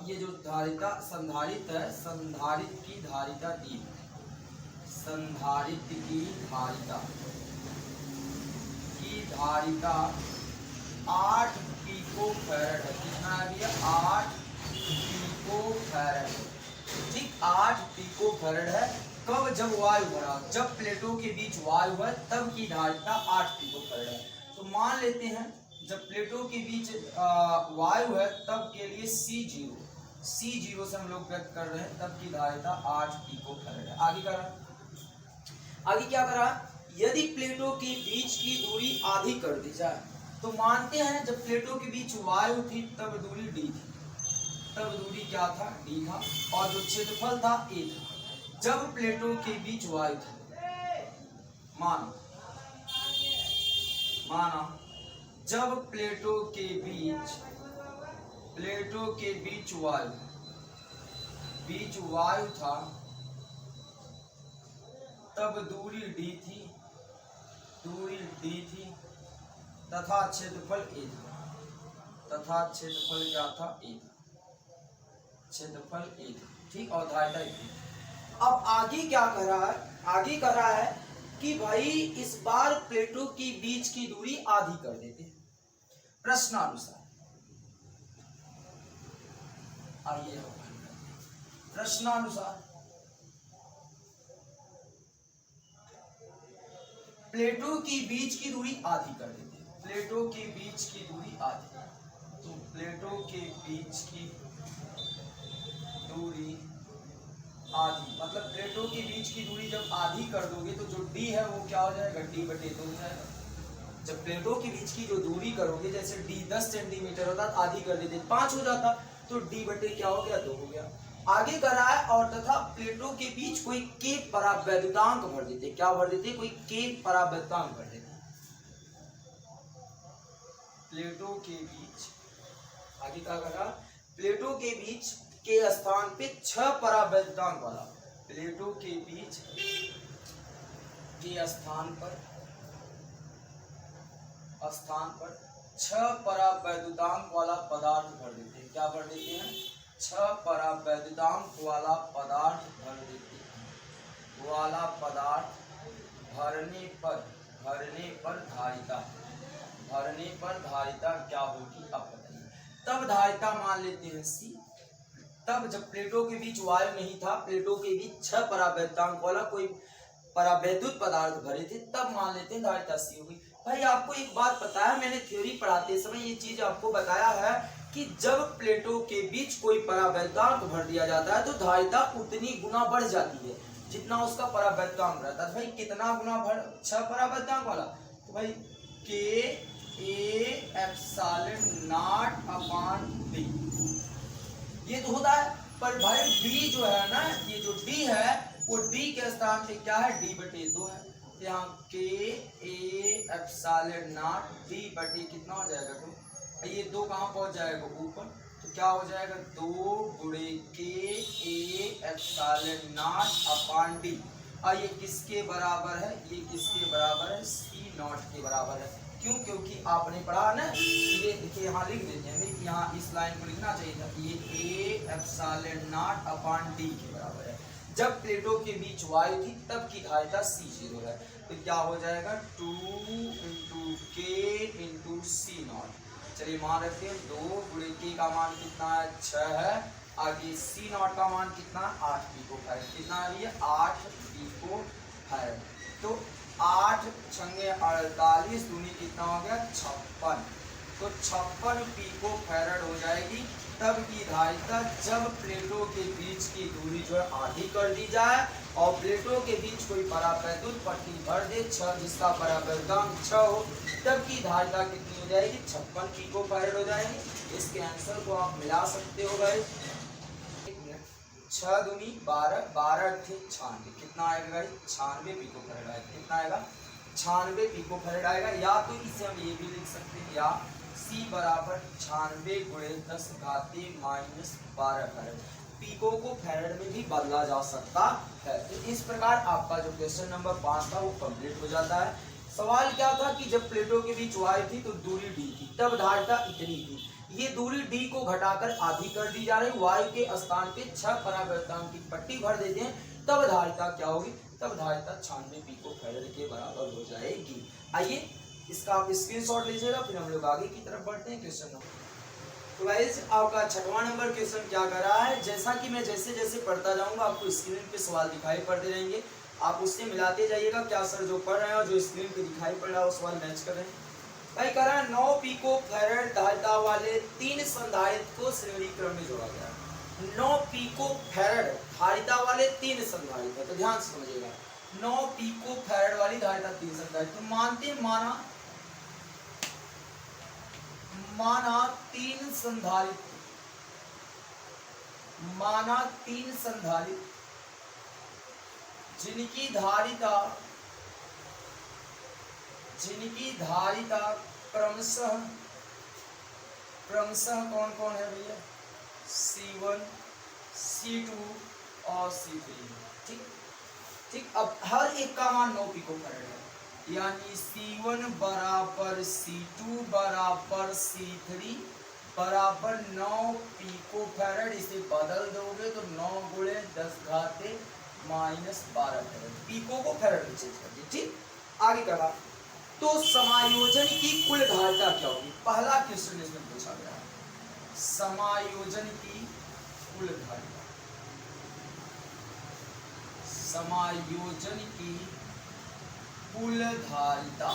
[SPEAKER 2] ये जो धारिता संधारित्र है, संधारित्र की धारिता दी, संधारित्र की धारिता 8 पिकोफैरेड है। कितना है भैया 8 पिकोफैरेड, ठीक 8 पिकोफैरेड है। कब, जब वायु भरा, जब प्लेटों के बीच वायु है तब की धारिता 8 पिकोफैरेड है। तो मान लेते हैं जब प्लेटों के बीच वायु है तब के लिए C0 से हम लोग व्यक्त कर रहे हैं, तब की धारिता 8 पिकोफैरेड है। आगे क्या करा, यदि प्लेटों के बीच की दूरी आधी कर दी जाए, तो मानते हैं जब प्लेटों के बीच वायु थी तब दूरी d थी, तब दूरी क्या था d था और जो क्षेत्रफल था a था। जब प्लेटों के बीच वायु था, माना जब प्लेटों के बीच वायु था तब दूरी d थी तथा क्षेत्रफल a था, क्या था a था, क्षेत्रफल a था, ठीक, और धारिता थी। अब आगे क्या कर रहा है, कि भाई इस बार प्लेटों के बीच की दूरी आधी कर देते हैं प्रश्नानुसार। आइए प्रश्नानुसार प्लेटों के बीच की दूरी आधी कर देते हैं, प्लेटों के बीच की दूरी आधी, तो प्लेटों के बीच की दूरी आधी, मतलब प्लेटों के बीच की दूरी जब आधी कर दोगे तो जो d है वो क्या हो जाएगा, d/2 हो जाएगा। जब प्लेटों के बीच की जो दूरी करोगे, जैसे d 10 सेंटीमीटर होता आधी कर देते 5 हो जाता, तो d/2 क्या हो गया 2 हो गया। आगे कर रहा है और तथा प्लेटों के बीच कोई k परावैद्युतांक भर देते, क्या भर देते, कोई k परावैद्युतांक भर देते। प्लेटों के बीच, आगे क्या कर रहा, प्लेटों के बीच के स्थान पे 6 परावैद्युतांक वाला, प्लेटों के बीच के स्थान पर 6 परावैद्युतांक वाला पदार्थ भर देते हैं। क्या भर देते हैं, 6 परावैद्युतांक वाला पदार्थ भर देते हैं। वाला पदार्थ भरने पर धारिता क्या होगी अब बताइए। तब धारिता मान लेते हैं C। तब जब प्लेटों के बीच वायु नहीं था, प्लेटों के बीच 6 परावैद्युतांक वाला कोई परावैद्युत पदार्थ भरे थे, तब मान लेते हैं धारिता C होगी। भाई आपको एक बात पता है, मैंने थ्योरी पढ़ाते समय ये चीज आपको बताया है कि जब प्लेटों के बीच कोई परावैद्यांक भर दिया जाता है तो धारिता उतनी गुना बढ़ जाती है जितना उसका परावैद्यांक रहता है। भाई कितना गुना बढ़, 6 परावैद्यांक वाला, तो भाई के A epsilon not upon D ये तो होता है। पर भाई डी जो है ना, ये जो डी है वो डी के स्थान पे क्या है, डी बटे 2 है। यहाँ के ए एप्सिलॉन नॉट डी बटे कितना हो जाएगा, तो ये 2 कहाँ पहुंच जाएगा, ऊपर, तो क्या हो जाएगा 2 गुणे के A epsilon not upon D. और ये किसके बराबर है, ये किसके बराबर है, सी नॉट के बराबर है। क्यों, क्योंकि आपने पढ़ा ना, ये देखिए यहाँ लिख देते हैं, यहाँ इस लाइन को लिखना चाहिए था, ये A epsilon not upon D के बराबर है। जब प्लेटों के बीच वायु थी तब की धारिता C0 है, तो क्या हो जाएगा 2 इंटू के इंटू सी नॉट। चलिए मान रखते हैं 2 गुणे के का मान कितना है, 6 है, आगे सी नॉट का मान कितना है, 8 पिको फैराड, कितना है ये 8 पिको फैराड। तो 8 छंगे 48 दूनी कितना हो गया 56, तो 56 पिको फैराड हो जाएगी तब की धारिता जब प्लेटों के बीच की दूरी जो है आधी कर दी जाए और प्लेटों के बीच कोई परावैद्युत पट्टी भर दे 6 जिसका परावैद्यांक 6 हो, तब की धारिता कितनी हो जाएगी, 56 पिको फैराड हो जाएगी। इसके आंसर को आप मिला सकते हो भाई, 6 दूनी 12, 12 थे 96, कितना आएगा भाई 96 पिको फैराड आएगा, कितना आएगा 96 पिको फैराड आएगा। या तो इसे हम ये भी लिख सकते हैं, या C बराबर 96 गुणे 10 घाते माइनस 12 फैराड। पिको को फैराड में भी बदला जा सकता है। तो इस प्रकार आपका जो क्वेश्चन नंबर 5 था वो कंप्लीट हो जाता है। सवाल क्या था कि जब प्लेटों के बीच वायु थी तो दूरी d थी, तब धारिता इतनी थी। ये दूरी d को घटाकर आधी कर दी जा रही, वायु के स्थान पे 6 परावैद्यांक की पट्टी भर देते हैं, तब धारिता क्या होगी, तब धारिता 96 पिको फैराड के बराबर हो जाएगी। आइए इसका आप स्क्रीनशॉट लीजिएगा, फिर हम लोग आगे की तरफ बढ़ते हैं क्वेश्चन नंबर। तो गाइस आपका 6वां नंबर क्वेश्चन क्या कर रहा है, जैसा कि मैं जैसे जैसे पढ़ता जाऊंगा आपको स्क्रीन पे सवाल दिखाई पड़ते रहेंगे, आप उससे मिलाते जाइएगा, क्या सर जो पढ़ रहे हैं और जो स्क्रीन पे दिखाई पड़ रहा है वो सवाल मैच कर रहे हैं। भाई कह रहा है 9 पिको फैराड धारिता वाले 3 संधारित्र को श्रेणी क्रम में जोड़ा गया है। 9 पिको फैराड धारिता वाले 3 संधारित्र, तो ध्यान से समझिएगा, 9 पिको फैराड वाली धारिता 3 संधारित्र, तो मानते माना 3 संधारित्र, माना 3 संधारित्र जिनकी धारिता क्रमशः कौन कौन है भैया, C1 C2 और C3, ठीक ठीक। अब हर एक का मान 9 पिको फैराड है, यानी C1 बराबर C2 बराबर C3 बराबर 9 पिको फैराड। इसे बदल दोगे तो 9 गुणे 10 घाते माइनस 12 फैराड, पिको को फैराड में चेंज कर दिए, ठीक। आगे कहा तो समायोजन की कुल धारिता क्या होगी, पहला क्वेश्चन इसमें पूछा गया है, समायोजन की कुल धारिता, समायोजन की कुल धारिता।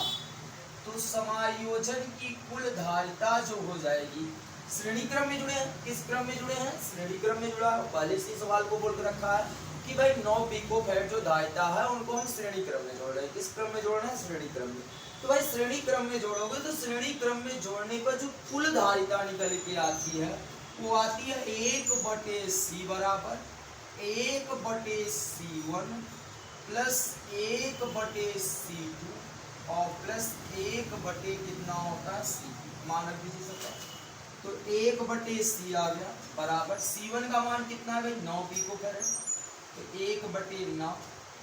[SPEAKER 2] तो समायोजन की कुल धारिता जो हो जाएगी, श्रेणी क्रम में जुड़े हैं, किस क्रम में जुड़े हैं, श्रेणी क्रम में जुड़ा है। पहले से सवाल को बोल के रखा है कि भाई 9 पिको फैराड जो धारिता है उनको हम श्रेणी क्रम में जोड़ रहे हैं, किस क्रम में जोड़ रहे हैं, श्रेणी क्रम में। तो भाई श्रेणी क्रम में जोड़ोगे तो श्रेणी क्रम में जोड़ने पर जो कुल धारिता निकल के आती है वो आती है 1/C बराबर 1/C1 प्लस 1/C2 और प्लस 1/ कितना होता है C2, मानक विधि से। तो 1/C आ गया बराबर C1 का मान कितना है भाई 9 पिको फैराड, तो 1/9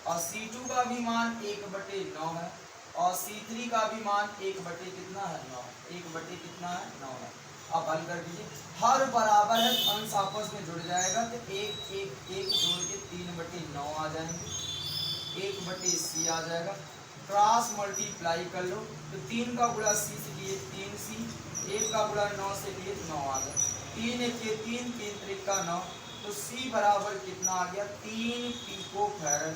[SPEAKER 2] और C2 का भी मान 1/9 है और C3 का भी मान 1/ कितना है 9, 1/ कितना है 9 है। अब हल कर दीजिए, हर बराबर है अंश आपस में जुड़ जाएगा तो 1 1 1 जोड़ के 3/9 आ जाएंगे, 1/C आ जाएगा, क्रॉस मल्टीप्लाई कर लो तो 3 का गुणा C से लिए 3C, 1 का गुणा 9 से लिए 9 आ गया, 3 1 के 3, 3 3 का 9, तो C बराबर कितना आ गया 3 पिको फैराड।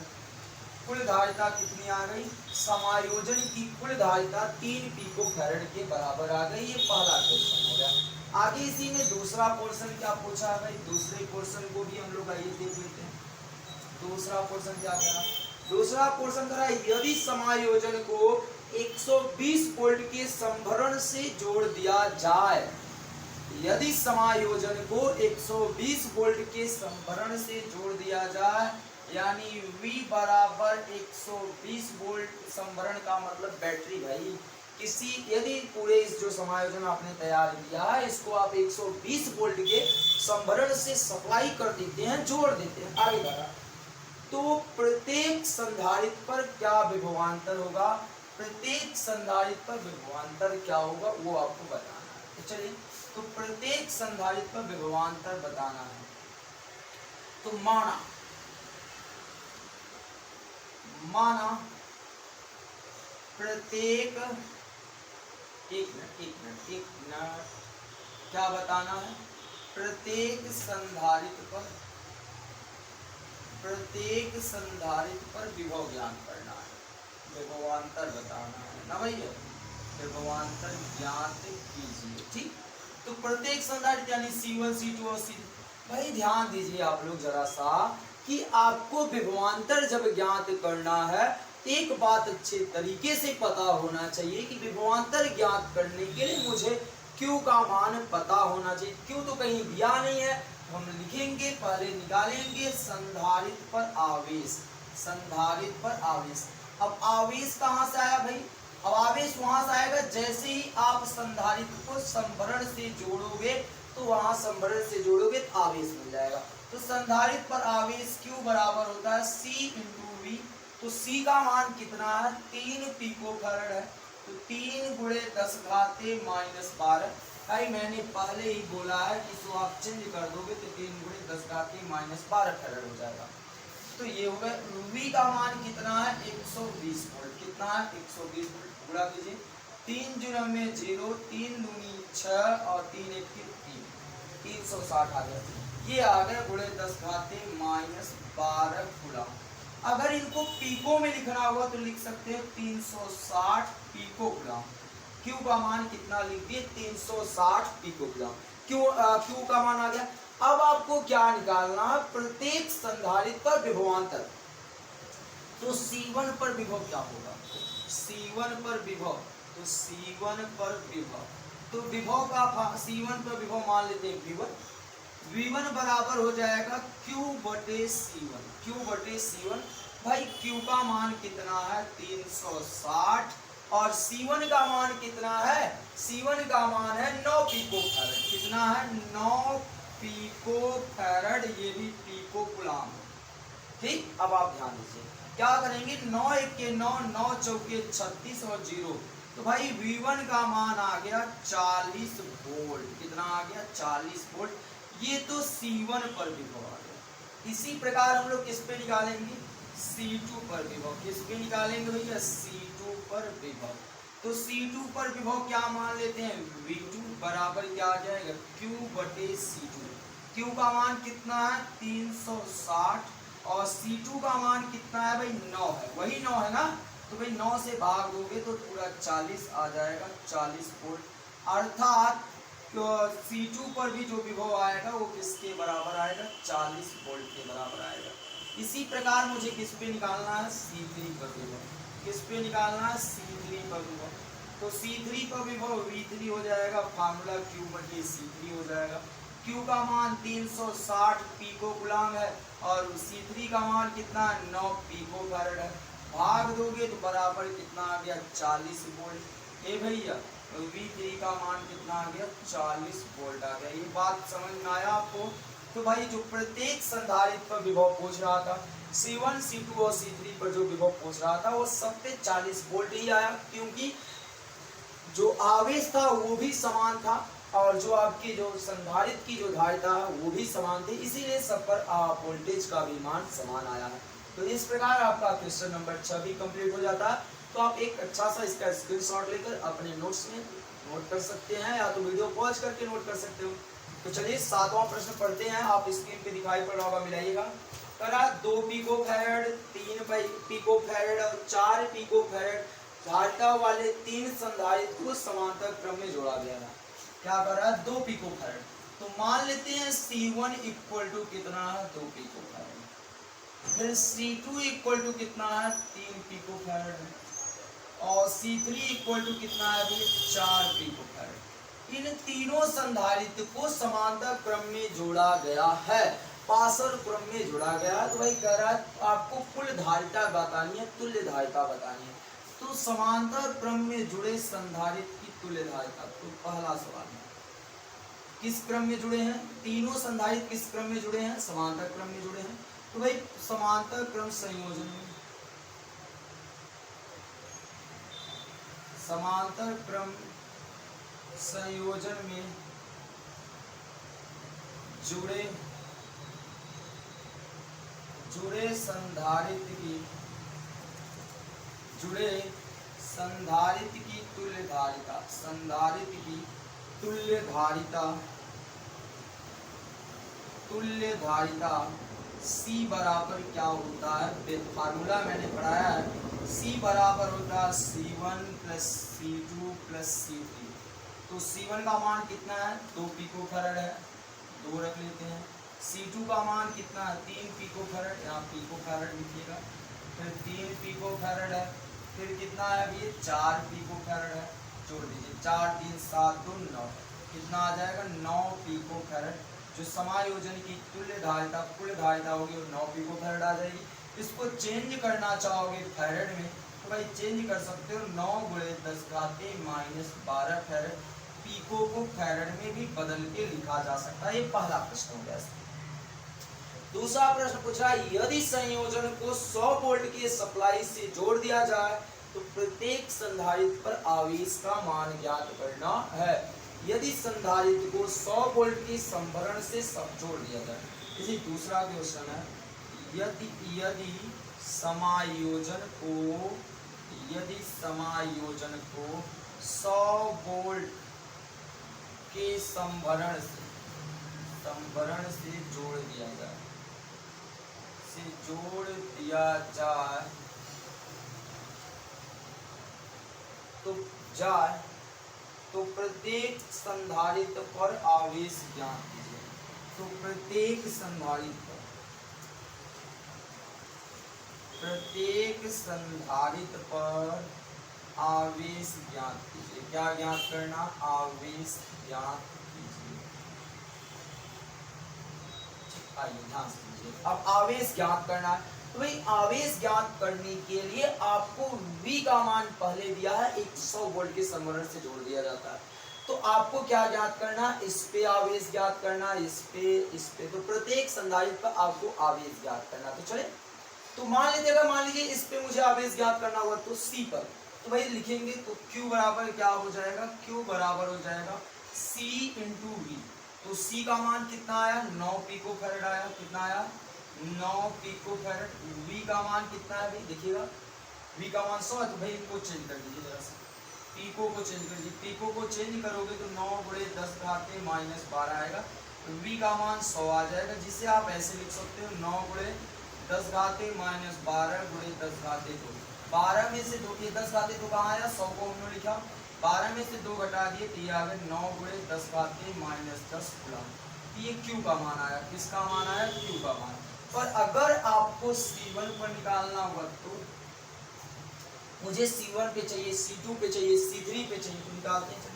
[SPEAKER 2] कुल धारिता कितनी आ गई, समायोजन की कुल धारिता 3 पिको फैराड के बराबर आ गई। ये पहला क्वेश्चन हो गया। आगे इसी में दूसरा पोर्शन क्या पूछा है भाई, दूसरे पोर्शन को भी हम लोग आइए देख लेते हैं। दूसरा पोर्शन क्या करा, दूसरा पोर्शन करा यदि समायोजन को 120 वोल्ट के संभरण से जोड़ दिया जाए, यदि समायोजन को 120 वोल्ट के संभरण से जोड़ दिया जाए, यानी V बराबर 120 वोल्ट, संभरण का मतलब बैटरी भाई, किसी यदि पूरे इस जो समायोजन आपने तैयार किया है इसको आप 120 वोल्ट के संभरण से सप्लाई कर देते हैं, जोड़ देते हैं, आगे बढ़ा, तो प्रत्येक संधारित्र पर क्या विभवांतर होगा, प्रत्येक संधारित्र पर विभवांतर क्या होगा वो आपको बताना है। तो चलिए, तो प्रत्येक संधारित्र पर विभवांतर बताना है। तो माना प्रत्येक, एक मिनट क्या बताना है, प्रत्येक संधारित्र पर विभव ज्ञान करना है, विभवांतर बताना है ना भैया, विभवांतर ज्ञात कीजिए। ठीक, तो प्रत्येक संधारित्र यानी C1 C2 और C3, भाई ध्यान दीजिए आप लोग जरा सा कि आपको विभवांतर जब ज्ञात करना है, एक बात अच्छे तरीके से पता होना चाहिए कि विभवांतर ज्ञात करने के लिए मुझे Q का मान पता होना चाहिए। Q तो कहीं दिया नहीं है, हम लिखेंगे, पहले निकालेंगे संधारित्र पर आवेश, संधारित्र पर आवेश। अब आवेश कहाँ से आया भाई, अब आवेश वहां से आएगा जैसे ही आप संधारित्र को संभरण से जोड़ोगे, तो वहां संभरण से जोड़ोगे तो आवेश मिल जाएगा। तो संधारित्र पर आवेश Q बराबर होता है C × V। तो C का मान कितना है, 3 पिकोफैराड है, तो 3 × 10⁻⁻12। भाई मैंने पहले ही बोला है कि इसको आप चेंज कर दोगे तो 3 × 10⁻12 फैराड हो जाएगा। तो ये हो गया, V का मान कितना है, 120 वोल्ट, कितना है 120 वोल्ट, गुणा कीजिए, 3 × में 0, 3 दूनी 6 और 3 1 3, 360 आ गया, ये आ गया × 10⁻12 कूलम। अगर इनको पीको में लिखना होगा तो लिख सकते हैं 360 पिको कूलम। Q का मान कितना लिख दिए, 360 पिको कूलम। Q का मान आ गया। अब आपको क्या निकालना है, प्रत्येक संधारित्र पर विभवांतर। तो C1 पर विभव क्या होगा, C1 पर विभव, तो C1 पर विभव, तो विभव का C1 पर विभव मान लेते हैं V1। V1 बराबर हो जाएगा Q/C1, Q/C1। भाई Q का मान कितना है, 360, और C1 का मान कितना है, C1 का मान है 9 पिकोफैराड, कितना है 9 पिकोफैराड, ये भी पिको कूलम। ठीक, अब आप ध्यान दीजिए क्या करेंगे, 9 1 के 9, 9 चौके 36 और 0, तो भाई V1 का मान आ गया 40 वोल्ट, कितना आ गया 40 वोल्ट, ये तो C1 पर विभव आ गया। इसी प्रकार हम लोग किस पे निकालेंगे, C2 पर विभव, किस पे निकालेंगे भैया, C2 पर विभव। तो C2 पर विभव क्या मान लेते हैं, V2 बराबर क्या आ जाएगा, Q/C2। Q का मान कितना है 360, और C2 का मान कितना है भाई 9 है, वही 9 है ना, तो भाई 9 से भाग दोगे तो पूरा 40 आ जाएगा, 40 वोल्ट। अर्थात C2 पर भी जो विभव आएगा वो किसके बराबर आएगा, 40 वोल्ट के बराबर आएगा। इसी प्रकार मुझे किस पे निकालना है, C3 पर विभव, किस पे निकालना है, C3 पर विभव। तो C3 पर विभव V3 हो जाएगा, फार्मूला Q/C3 हो जाएगा। Q का मान 360 पिको कूलम है, और C3 का मान कितना है 9 पिकोफैराड है, भाग दोगे तो बराबर कितना आ गया 40 वोल्ट। ए भैया V3 का मान कितना आ गया 40 वोल्ट आ गया। ये बात समझ में आया आपको। तो भाई जो प्रत्येक संधारित्र पर विभव पूछ रहा था, C1 C2 और C3 पर जो विभव पूछ रहा था वो सब पे 40 वोल्ट ही आया, क्योंकि जो आवेश था वो भी समान था, और जो आपकी जो संधारित्र की जो धारिता है वो भी समान थी, इसीलिए सब पर वोल्टेज का भी मान समान आया है। तो इस प्रकार आपका क्वेश्चन नंबर 6 भी कंप्लीट हो जाता है। तो आप एक अच्छा सा इसका स्क्रीनशॉट लेकर अपने नोट्स में नोट कर सकते हैं, या तो वीडियो पॉज करके नोट कर सकते हो। तो चलिए 7वां प्रश्न पढ़ते हैं, आप स्क्रीन पे दिखाई पड़ रहा होगा, मिलाइएगा। करा 2 पिकोफैराड, 3 पिकोफैराड और 4 पिकोफैराड धारिता वाले 3 संधारित्र को समांतर क्रम में जोड़ा गया था। क्या कर रहा है 2 पिको फैरेड। तो मान लेते हैं C1 इक्वल टू कितना है 2 पिको फैरेड, फिर C2 इक्वल टू कितना है 3 पिको फैरेड और C3 इक्वल टू कितना है अभी 4 पिको फैरेड। इन तीनों संधारित्र को समांतर क्रम में जोड़ा गया है, पार्श्व क्रम में जोड़ा गया है। तो भाई कह रहा है आपको कुल धारिता बतानी है, तुल्य धारिता बतानी है। तो समांतर क्रम में जुड़े संधारित्र की तुल्य धारिता, तो पहला सवाल है किस क्रम में जुड़े हैं, तीनों संधारित्र किस क्रम में जुड़े हैं, समांतर क्रम में जुड़े हैं। तो भाई समांतर क्रम संयोजन में, समांतर क्रम संयोजन में जुड़े संधारित्र की तुल्य धारिता, संधारित्र की तुल्य धारिता C बराबर क्या होता है, फार्मूला मैंने पढ़ाया है, C बराबर होता है C1 plus C2 plus C3। तो C1 का मान कितना है 2 पिको फैरेड है, 2 रख लेते हैं। C2 का मान कितना है 3 पिको फैरेड, यहाँ पिको फैरेड लिखिएगा, फिर 3 पिको फैरेड है, फिर कितना है अभी 4 पिको फैरेड है, जोड़ दीजिए 4 3 7 2 9, कितना आ जाएगा 9 पिको फैरेड। जो समायोजन की तुल्य धारिता कुल धारिता होगी वो 9 पिको फैरेड आ जाएगी। इसको चेंज करना चाहोगे फैरेड में तो भाई चेंज कर सकते हो, 9 गुणे 10 घाते माइनस 12 फैरेड। पिको को फैरेड में भी बदल के लिखा जा सकता है। ये पहला प्रश्न हो गया। दूसरा प्रश्न पूछा यदि संयोजन को 100 वोल्ट की सप्लाई से जोड़ दिया जाए तो प्रत्येक संधारित्र पर आवेश का मान ज्ञात करना है। यदि संधारित्र को 100 वोल्ट की संभरण से जोड़ दिया जाए, इसी दूसरा क्वेश्चन है यदि समायोजन को 100 वोल्ट के संभरण से जोड़ दिया जाए तो प्रत्येक संधारित्र पर आवेश ज्ञात कीजिए। तो प्रत्येक संधारित्र पर आवेश ज्ञात कीजिए। क्या ज्ञात करना, आवेश ज्ञात कीजिए। आइए ध्यान से कीजिए। अब आवेश ज्ञात करना है तो भाई आवेश ज्ञात करने के लिए आपको V का मान पहले दिया है, 100 वोल्ट के संभरण से जोड़ दिया जाता है। तो आपको क्या ज्ञात करना, इस पे आवेश ज्ञात करना, इस पे तो प्रत्येक संधारित्र पर आपको आवेश ज्ञात करना। तो चले तो मान लीजिए इस पे मुझे आवेश ज्ञात करना हुआ तो C पर, तो भाई लिखेंगे तो Q बराबर क्या हो जाएगा, Q बराबर हो जाएगा C इंटू V। तो C का मान कितना आया 9 पिको फैरेड आया, कितना आया 9 पिको फैरेड। V का मान कितना है भाई देखिएगा, V का मान 100 है तो भाई इनको चेंज कर दीजिए जरा सा, पिको को चेंज कर दीजिए। पिको को चेंज करोगे तो 9 गुणे 10 घाते माइनस 12 आएगा, तो V का मान 100 आ जाएगा, जिसे आप ऐसे लिख सकते हो 9 गुणे 10 घाते माइनस 12 गुणे 10 घाते 2। 12 में से 2 10 घाते 2 कहाँ आया, 100 को हमने लिखा, 12 में से 2 घटा दिए तो ये आ गया 9 गुणे 10 घाते माइनस 10 कूलम। ये Q का मान आया, किसका मान आया, Q का मान। पर अगर आपको C1 पर निकालना हुआ तो मुझे C1 पे चाहिए, C2 पे चाहिए, C3 पे चाहिए, तो निकालते हैं।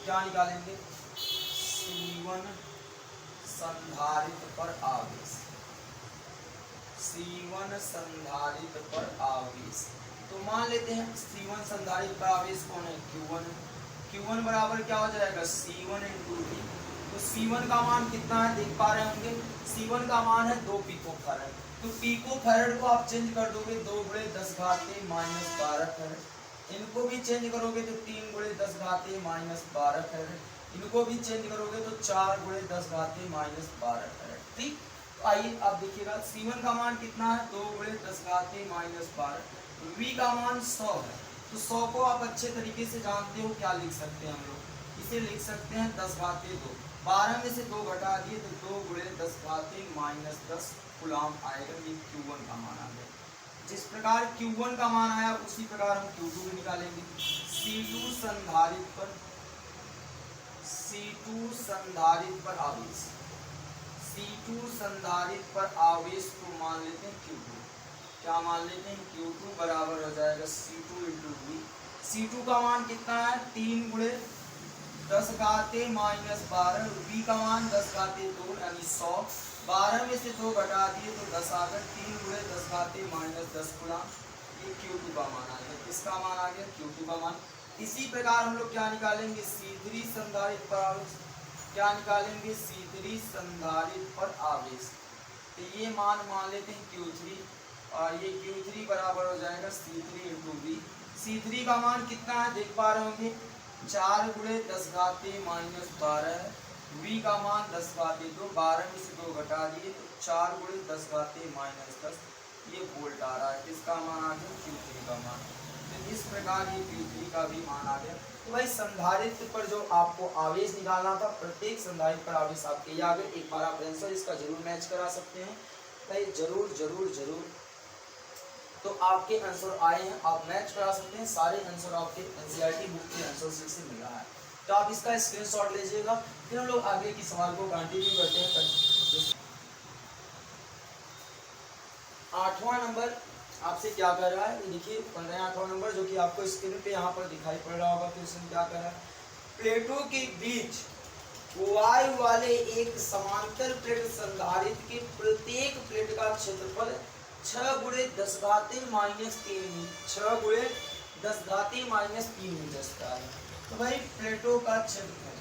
[SPEAKER 2] क्या निकालेंगे, C1 संधारित्र पर आवेश, C1 संधारित्र पर आवेश। तो मान लेते हैं C1 संधारित्र पर आवेश कौन है, Q1। Q1 बराबर क्या हो जाएगा C1 इंटू V। तो C1 का मान कितना है देख पा रहे होंगे, C1 का मान है 2 पिको फैरेड। तो पिको फैरेड को आप चेंज कर दोगे 2 गुणे 10 घाते माइनस 12 फैरेड। इनको भी चेंज करोगे तो 3 गुणे 10 घाते माइनस 12 फैरेड। इनको भी चेंज करोगे तो 4 गुणे 10 घाते माइनस 12 फैरेड। ठीक, तो आइए आप देखिएगा C1 का मान कितना है 2 गुणे 10 घाते माइनस 12। V का मान 100 है, तो 100 को आप अच्छे तरीके से जानते हो, क्या लिख सकते हैं हम लोग, इसे लिख सकते हैं 10 घाते 2। 12 में से 2 घटा दिए तो 2 गुणे 10 घाते माइनस 10 कूलम आएगा। ये Q1 का मान आ गया। जिस प्रकार Q1 का मान आया उसी प्रकार हम Q2 भी निकालेंगे। C2 संधारित्र पर C2 संधारित्र पर आवेश, C2 संधारित्र पर आवेश को मान लेते हैं Q2। क्या मान लेते हैं? Q2 बराबर हो जाएगा C2 इंटू V। C2 का मान कितना है? 3 गुणे 10 घाते माइनस 12। V का मान 10 घाते 2 यानी 100। 12 में से 2 घटा दिए तो 10 आ गया। 3 गुणे 10 घाते माइनस 10 गुणा, ये Q2 का मान आ गया। किसका मान आ गया? Q2 का मान। इसी प्रकार हम लोग क्या निकालेंगे? C3 संधारित्र पर आवेश। क्या निकालेंगे? C3 संधारित्र पर आवेश। तो ये मान लेते हैं Q3 और ये Q3 बराबर हो जाएगा C3 इंटू V। C3 का मान कितना है देख पा रहे होंगे? 4 गुणे 10 घाते माइनस 12। V का मान 10 घाते 2। 12 में से 2 घटा दिए तो 4 गुणे 10 घाते माइनस 10, ये वोल्ट आ रहा है। किसका मान आ गया? Q3 का मान। तो इस प्रकार ये Q3 का भी मान आ गया। तो भाई संधारित्र पर जो आपको आवेश निकालना था, प्रत्येक संधारित्र पर आवेश आपके ये आ गए। एक बार आप आंसर इसका जरूर मैच करा सकते हैं भाई, जरूर जरूर जरूर। तो आपके आंसर आए हैं, आप मैच करा सकते हैं। सारे आंसर आपके एनसीईआरटी बुक के आंसर शीट से मिल रहा है, तो आप इसका स्क्रीनशॉट लीजिएगा। फिर हम लोग आगे की सवाल को कंटिन्यू करते हैं। 8वां नंबर आपसे क्या कर रहा है, देखिए 8वां नंबर जो कि आपको स्क्रीन पे यहाँ पर दिखाई पड़ रहा होगा। क्वेश्चन क्या कर रहा है? प्लेटों के बीच वायु वाले एक समांतर प्लेट संधारित्र के प्रत्येक प्लेट का क्षेत्रफल 6 गुणे 10 घाते माइनस 3 मीटर, 6 गुणे 10 घाते माइनस 3 मीटर स्क्वायर है। तो भाई प्लेटों का क्षेत्रफल,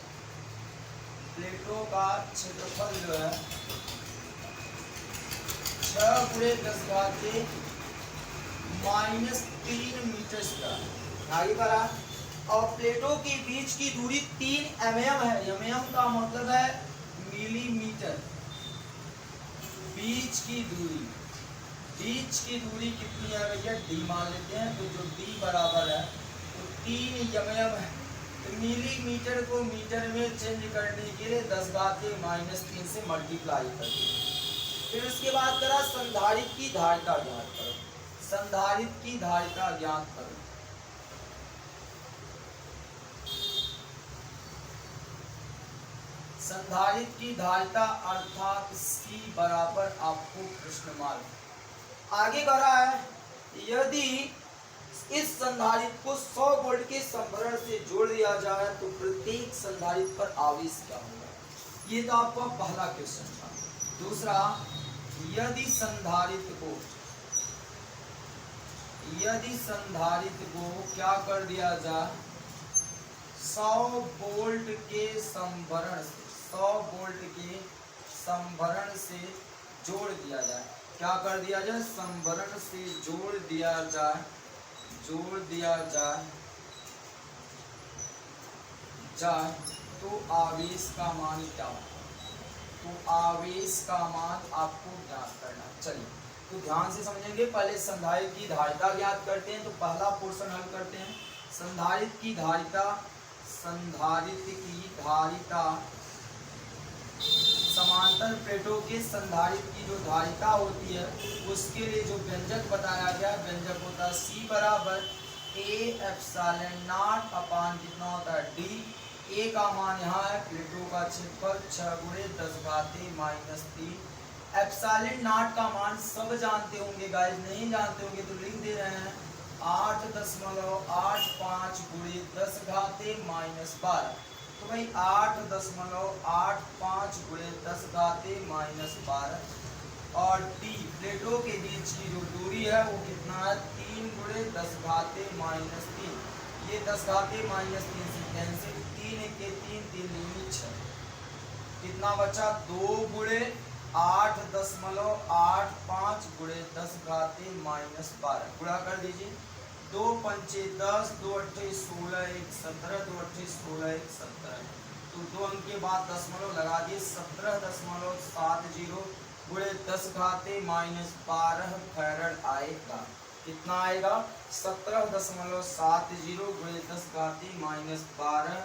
[SPEAKER 2] प्लेटों का क्षेत्रफल जो है 6 गुणे 10 घाते माइनस 3 मीटर स्क्वायर आगे बढ़ा। और प्लेटों के बीच की दूरी 3 mm है। mm का मतलब है मिलीमीटर। बीच की दूरी, बीच की दूरी कितनी है भैया? D मान लेते हैं। तो जो D बराबर है तो 3 mm है। तो मिलीमीटर को मीटर में चेंज करने के लिए 10 घाते माइनस 3 से मल्टीप्लाई करते हैं। फिर उसके बाद करा संधारित्र की धारिता ज्ञात करो। संधारित्र की धारिता ज्ञात करो। संधारित्र की धारिता अर्थात C बराबर आपको प्रश्न मार्क आगे कह रहा है, यदि इस संधारित्र को 100 वोल्ट के संभरण से जोड़ दिया जाए तो प्रत्येक संधारित्र पर आवेश क्या होगा? ये तो आपका पहला क्वेश्चन था। दूसरा, यदि संधारित्र को क्या कर दिया जाए? 100 वोल्ट के संभरण से, 100 वोल्ट के संभरण से जोड़ दिया जाए। क्या कर दिया जाए? संभरण से जोड़ दिया जाए तो आवेश का मान क्या होगा? तो आवेश का मान आपको ज्ञात करना। चलिए तो ध्यान से समझेंगे। पहले संधारित्र की धारिता ज्ञात करते हैं। तो पहला पोर्शन हल करते हैं। संधारित्र की धारिता, समांतर प्लेटों के संधारित्र की जो धारिता होती है उसके लिए जो व्यंजक बताया गया, व्यंजक होता है C बराबर A एप्सिलॉन नॉट अपान कितना होता है D। A का मान यहाँ है, प्लेटों का क्षेत्रफल 6 गुणे 10 घाते माइनस 3। एप्सिलॉन नॉट का मान सब जानते होंगे गाइस, नहीं जानते होंगे तो लिख दे रहे हैं 8.85 गुणे 10 घाते माइनस 12। तो भाई 8.85 गुणे 10 घाते माइनस 12। और D प्लेटों के बीच की जो दूरी है वो कितना है? 3 गुणे 10 घाते माइनस 3। ये 10 घाते माइनस 3 से कैंसिल, 3 के 3, 3 दूनी 6। कितना बचा? 2 गुणे 8.85 गुणे 10 घाते माइनस 12। गुणा कर दीजिए। 2 पंचे 10, 2 अट्ठे 16, 1 17, 2 अट्ठे 16, 1 17। तो 2 अंक के बाद दशमलव लगा दिए। 17.70 गुणे 10 घाते माइनस 12 फैराड आएगा। कितना आएगा? 17.70 गुणे 10 घाते माइनस 12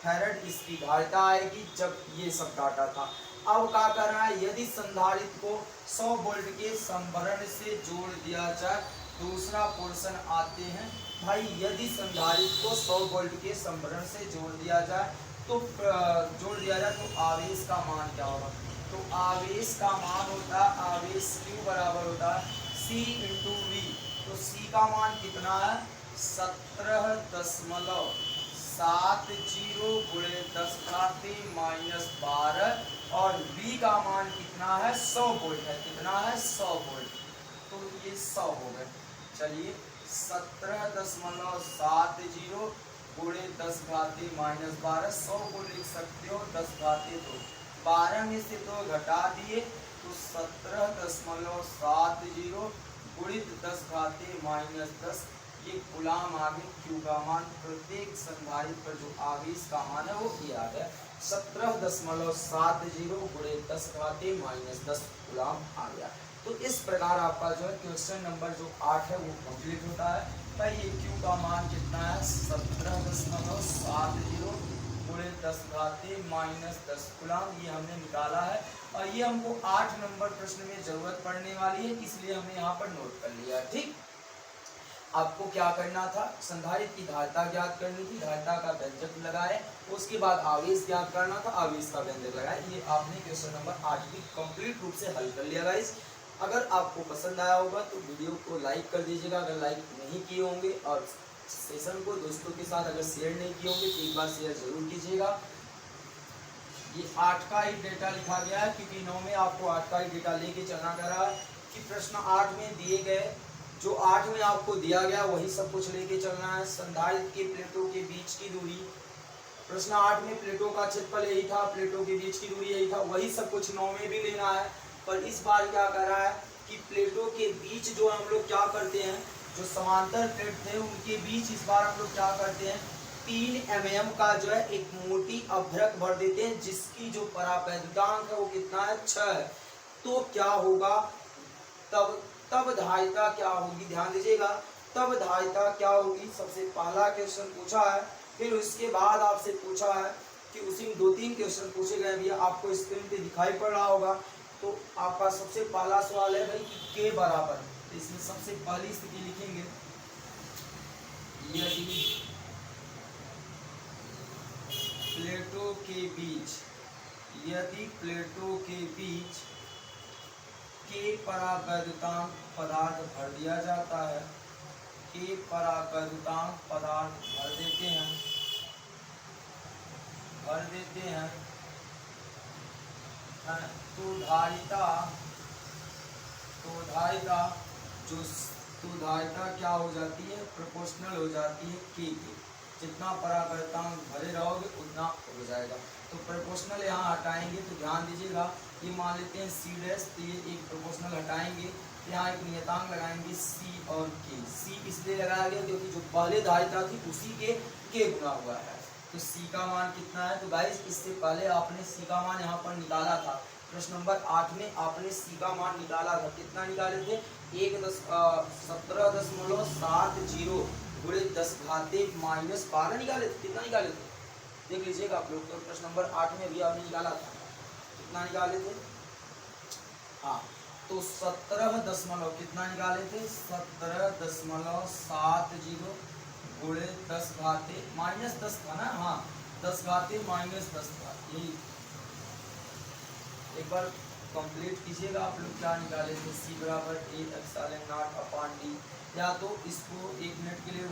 [SPEAKER 2] फैराड इसकी धारिता आएगी जब ये सब डाटा था। अब क्या कर रहा है? यदि संधारित्र को 100 वोल्ट के संभरण से जोड़ दिया जाए। दूसरा पोर्शन आते हैं भाई, यदि संधारित्र को 100 वोल्ट के संभरण से जोड़ दिया जाए तो जोड़ दिया जाए तो आवेश का मान क्या होगा, तो आवेश का मान होता है, आवेश Q बराबर होता है C इंटू वी। तो C का मान कितना है 17.70 गुणे 10⁻⁻12 और V का मान कितना है 100 वोल्ट है, कितना है 100 वोल्ट। तो ये 100 हो गए। चलिए 17.70 गुणे 10⁻⁻12 100 को लिख सकते हो 10⁻2, 12 में से 2 घटा दिए तो 17.70 गुणित 10⁻⁻10 ये गुलाम आगे Q का मान प्रत्येक संधारित्र पर जो आवेश का मान है वो किया गया 17.70 गुणे 10⁻⁻10 गुलाम आ गया। तो इस प्रकार आपका जो है क्वेश्चन नंबर जो 8 है वो कंप्लीट होता है। भाई ये Q का मान कितना है 17.70 गुणे 10⁻⁻10 गुलाम, ये हमने निकाला है और ये हमको 8 नंबर प्रश्न में जरूरत पड़ने वाली है, इसलिए हमने यहाँ पर नोट कर लिया। ठीक, आपको क्या करना था, संधारित्र की धारिता ज्ञात करनी थी, धारिता का व्यंजक लगाए, उसके बाद आवेश ज्ञात करना था, आवेश का व्यंजक लगाए। ये आपने क्वेश्चन नंबर 8 भी कंप्लीट रूप से हल कर लिया गाइस। अगर आपको पसंद आया होगा तो वीडियो को लाइक कर दीजिएगा, अगर लाइक नहीं किए होंगे, और सेशन को दोस्तों के साथ अगर शेयर नहीं किए होंगे तो एक बार शेयर जरूर कीजिएगा। ये 8 का ही डेटा लिखा गया है क्योंकि 9 में आपको 8 का ही डेटा लेके चलना कर रहा है कि प्रश्न 8 में दिए गए, जो 8 में आपको दिया गया वही सब कुछ लेके चलना है। संधारित्र के प्लेटों के बीच की दूरी, प्रश्न 8 में प्लेटों का क्षेत्रफल यही था, प्लेटों के बीच की दूरी यही था, वही सब कुछ 9 में भी लेना है। पर इस बार क्या कर रहा है कि प्लेटों के बीच जो हम लोग क्या करते हैं, जो समांतर प्लेट थे उनके बीच इस बार हम लोग क्या करते हैं 3 mm का जो है एक मोटी अभ्रक भर देते हैं, जिसकी जो परावैद्युतांक है वो कितना है 6 है। तो क्या होगा तब धारिता क्या होगी, ध्यान दीजिएगा, तब धारिता क्या होगी। सबसे पहला क्वेश्चन पूछा है, फिर उसके बाद आपसे पूछा है कि उसी में 2-3 क्वेश्चन पूछे गए भैया, आपको स्क्रीन पे दिखाई पड़ रहा होगा। तो आपका सबसे पहला सवाल है भाई कि के बराबर, तो इसमें सबसे पहली स्थिति लिखेंगे यदि प्लेटों के बीच, यदि प्लेटों के बीच के परावैद्युतांक पदार्थ भर दिया जाता है, के परावैद्युतांक पदार्थ भर देते हैं तो धारिता क्या हो जाती है, प्रोपोर्शनल हो जाती है के। जितना परावैद्युतांक भरे रहोगे उतना हो जाएगा। तो प्रोपोर्शनल यहाँ हटाएंगे तो ध्यान दीजिएगा, ये मान लेते हैं C डैश, तो ये एक प्रोपोर्शनल हटाएंगे, यहाँ एक नियतांक लगाएंगे C और K। C इसलिए लगाया गया क्योंकि जो पहले धारिता थी उसी के K गुना हुआ है। तो C का मान कितना है, तो गाइस इससे पहले आपने C का मान यहाँ पर निकाला था, प्रश्न नंबर 8 में आपने C का मान निकाला था, कितना निकाले थे 17.70 गुणे 10⁻⁻12 निकाले थे। कितना निकाले थे देख लीजिएगा आप लोग, तो प्रश्न नंबर 8 में भी आपने निकाला था, कितना निकाले थे, हाँ तो 17 कितना निकाले थे 17.70 गुणे 10⁻⁻10 था ना, हाँ 10⁻⁻10 था। यही एक बार कंप्लीट कीजिएगा आप लोग, क्या निकाले थे C बराबर A/0/D, या तो इसको 1 मिनट के लिए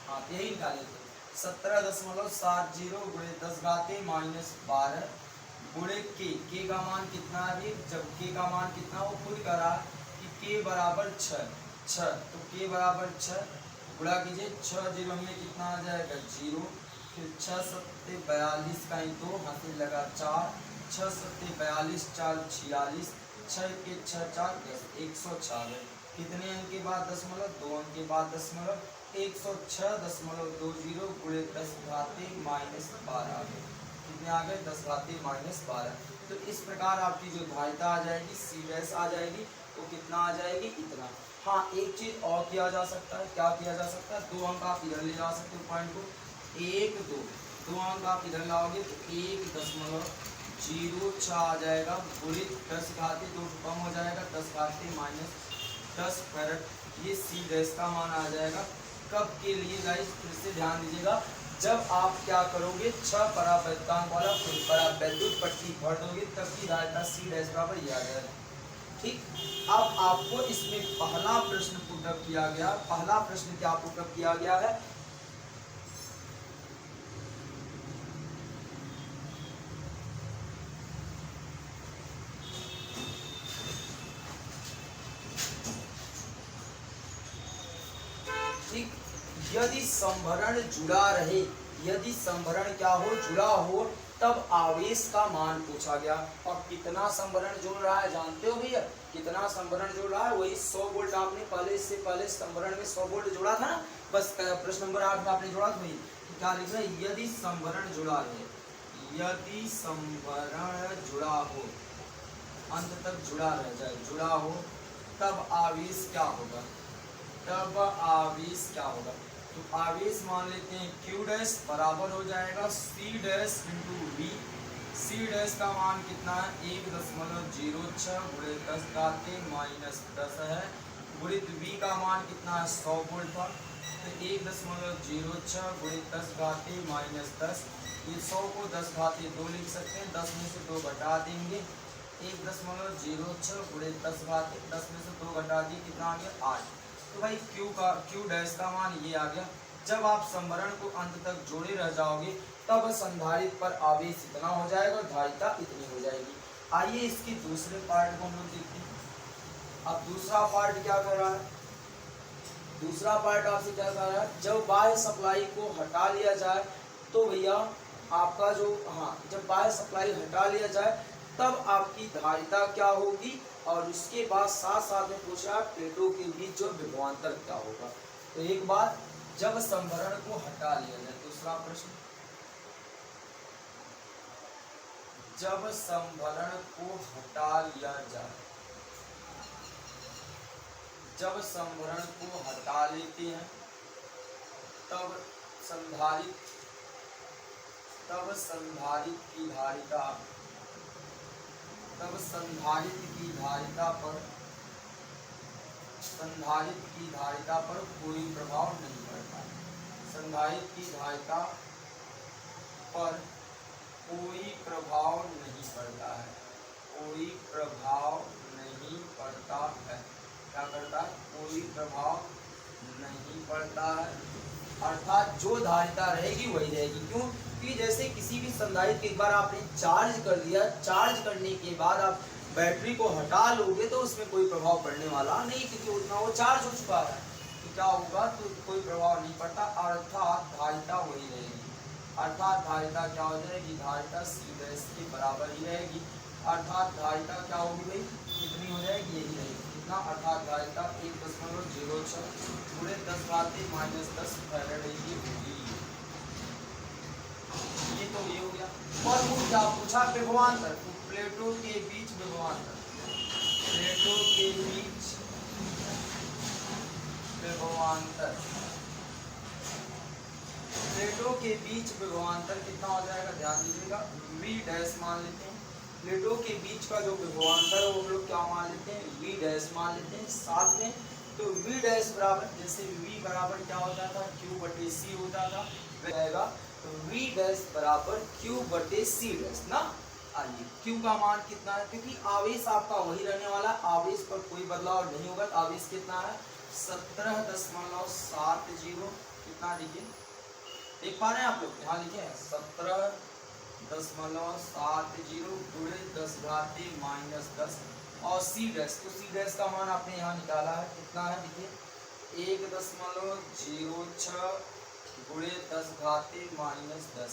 [SPEAKER 2] हाँ यही निकाले थे 17.70 गुणे 10⁻⁻12 गुणे के का मान कितना है, जब के का मान कितना वो खुद करा कि के बराबर 6, तो के बराबर 6 गुणा कीजिए, 6 0 में कितना आ जाएगा 0, फिर 6 7 42 का 2 हाथ लगा 4, 6 7 42 4 46, 6 के 6 4 106, कितने अंक के बाद दशमलव, 2 अंक के बाद दशमलव, 106.20 गुणे 10⁻⁻12 कितने आ गए 10⁻⁻12। तो इस प्रकार आपकी जो धारिता आ जाएगी C डैश आ जाएगी, तो कितना आ जाएगी इतना। हाँ एक चीज और किया जा सकता है, क्या किया जा सकता है, 2 अंक आप इधर ले जा सकते हो पॉइंट को, 1 2, 2 अंक आप इधर लाओगे तो 1.06 आ जाएगा, गुणित 10 घाते 2 कम हो जाएगा, 10 घाते -10 फैरड, ये सी डैश का मान आ जाएगा। कब के लिए गाइस, फिर से ध्यान दीजिएगा, जब आप क्या करोगे 6 परावैद्युतांक वाला परावैद्युत पट्टी भर दोगे तब की धारिता सी डैश बराबर ये आ जाएगा। ठीक, अब आपको इसमें पहला प्रश्न पुटअप किया गया, पहला प्रश्न क्या पुटअप किया गया है, ठीक, यदि संभरण जुड़ा रहे, यदि संभरण क्या हो, जुड़ा हो, तब आवेश का मान पूछा गया। और कितना संभरण जुड़ रहा है जानते हो भैया, कितना संभरण जुड़ रहा है, वही 100 वोल्ट आपने पहले, इससे पहले संभरण में 100 वोल्ट जोड़ा था ना, बस प्रश्न नंबर 8 में आपने जोड़ा था वही। तो क्या लिख रहा है, यदि संभरण जुड़ा रहे, यदि संभरण जुड़ा हो, अंत तक जुड़ा रह जाए, जुड़ा हो, तब आवेश क्या होगा, तब आवेश क्या होगा, तो आवेश मान लेते हैं Q डैश बराबर हो जाएगा C dash into V। C dash का मान कितना है, 1.06 गुणित 10 घाते -10 है, गुणित V का मान कितना है 100 वोल्ट था, तो 1.06 गुणित 10 घाते -10, ये 100 को 10 घाते 2 लिख सकते हैं, 10 में से 2 घटा देंगे, 1.06 गुणित 10 घाते 10 में से 2 घटा दिए, कितना आ गया 8। तो भाई Q डैश का मान ये आ गया। जब आप संभरण को अंत तक जोड़े रह जाओगे तब संधारित्र पर आवेश इतना हो जाएगा और धारिता इतनी हो जाएगी। आइए इसके दूसरे पार्ट को हम लोग देखते हैं। अब दूसरा पार्ट क्या कर रहा है, दूसरा पार्ट आपसे क्या कर रहा है, जब बाह्य सप्लाई को हटा लिया जाए तो भैया आपका जो, हाँ जब बाह्य सप्लाई हटा लिया जाए तब आपकी धारिता क्या होगी, और उसके बाद साथ साथ में पूछा प्लेटों के बीच जो विभवांतर क्या होगा। तो एक बात, जब संभरण को हटा लिया जाए, दूसरा प्रश्न, जब संभरण को हटा लिया जाए, जब संभरण को हटा लेते हैं तब संधारित्र की धारिता, तब संधारित्र की धारिता पर कोई प्रभाव नहीं पड़ता, संधारित्र की धारिता पर कोई प्रभाव नहीं पड़ता है, कोई प्रभाव नहीं पड़ता है, क्या करता है, कोई प्रभाव नहीं पड़ता है, अर्थात जो धारिता रहेगी वही रहेगी। क्यों, क्योंकि जैसे किसी भी संधारित्र एक बार आपने चार्ज कर दिया, चार्ज करने के बाद आप बैटरी को हटा लोगे तो उसमें कोई प्रभाव पड़ने वाला नहीं, क्योंकि उतना वो चार्ज हो चुका है, तो क्या होगा, तो कोई प्रभाव नहीं पड़ता, अर्थात धारिता वही रहेगी, अर्थात धारिता क्या हो जाएगी, धारिता C डैश के बराबर ही रहेगी, अर्थात धारिता क्या होगी भाई, कितनी हो जाएगी, यही रहेगी, कितना, अर्थात धारिता 1.06 गुणित 10 घाते -10 फैराड ये होगी। ये तो ये हो गया। और वो क्या पूछा, विभवांतर, तो प्लेटों के बीच विभवांतर, प्लेटों के बीच विभवांतर, प्लेटों के बीच विभवांतर कितना हो जाएगा, ध्यान दीजिएगा, V डैश मान लेते हैं, प्लेटों के बीच का जो विभवांतर है वो हम लोग क्या मान लेते हैं, V डैश मान लेते हैं साथ में। तो V डैश बराबर, जैसे V बराबर क्या होता था, Q/C होता था, रहेगा, तो V डैश बराबर Q/C डैश ना। आइए Q का मान कितना है, क्योंकि आवेश आपका वही रहने वाला, आवेश पर कोई बदलाव नहीं होगा, तो आवेश कितना है 17.70, कितना लिखिए, देख पा रहे हैं आप लोग, यहाँ लिखे 17.70 गुणित 10 घाते -10, और C डैश, तो C डैश का मान आपने यहाँ निकाला है, कितना है देखिए 1.06 गुणित 10 घाते -10,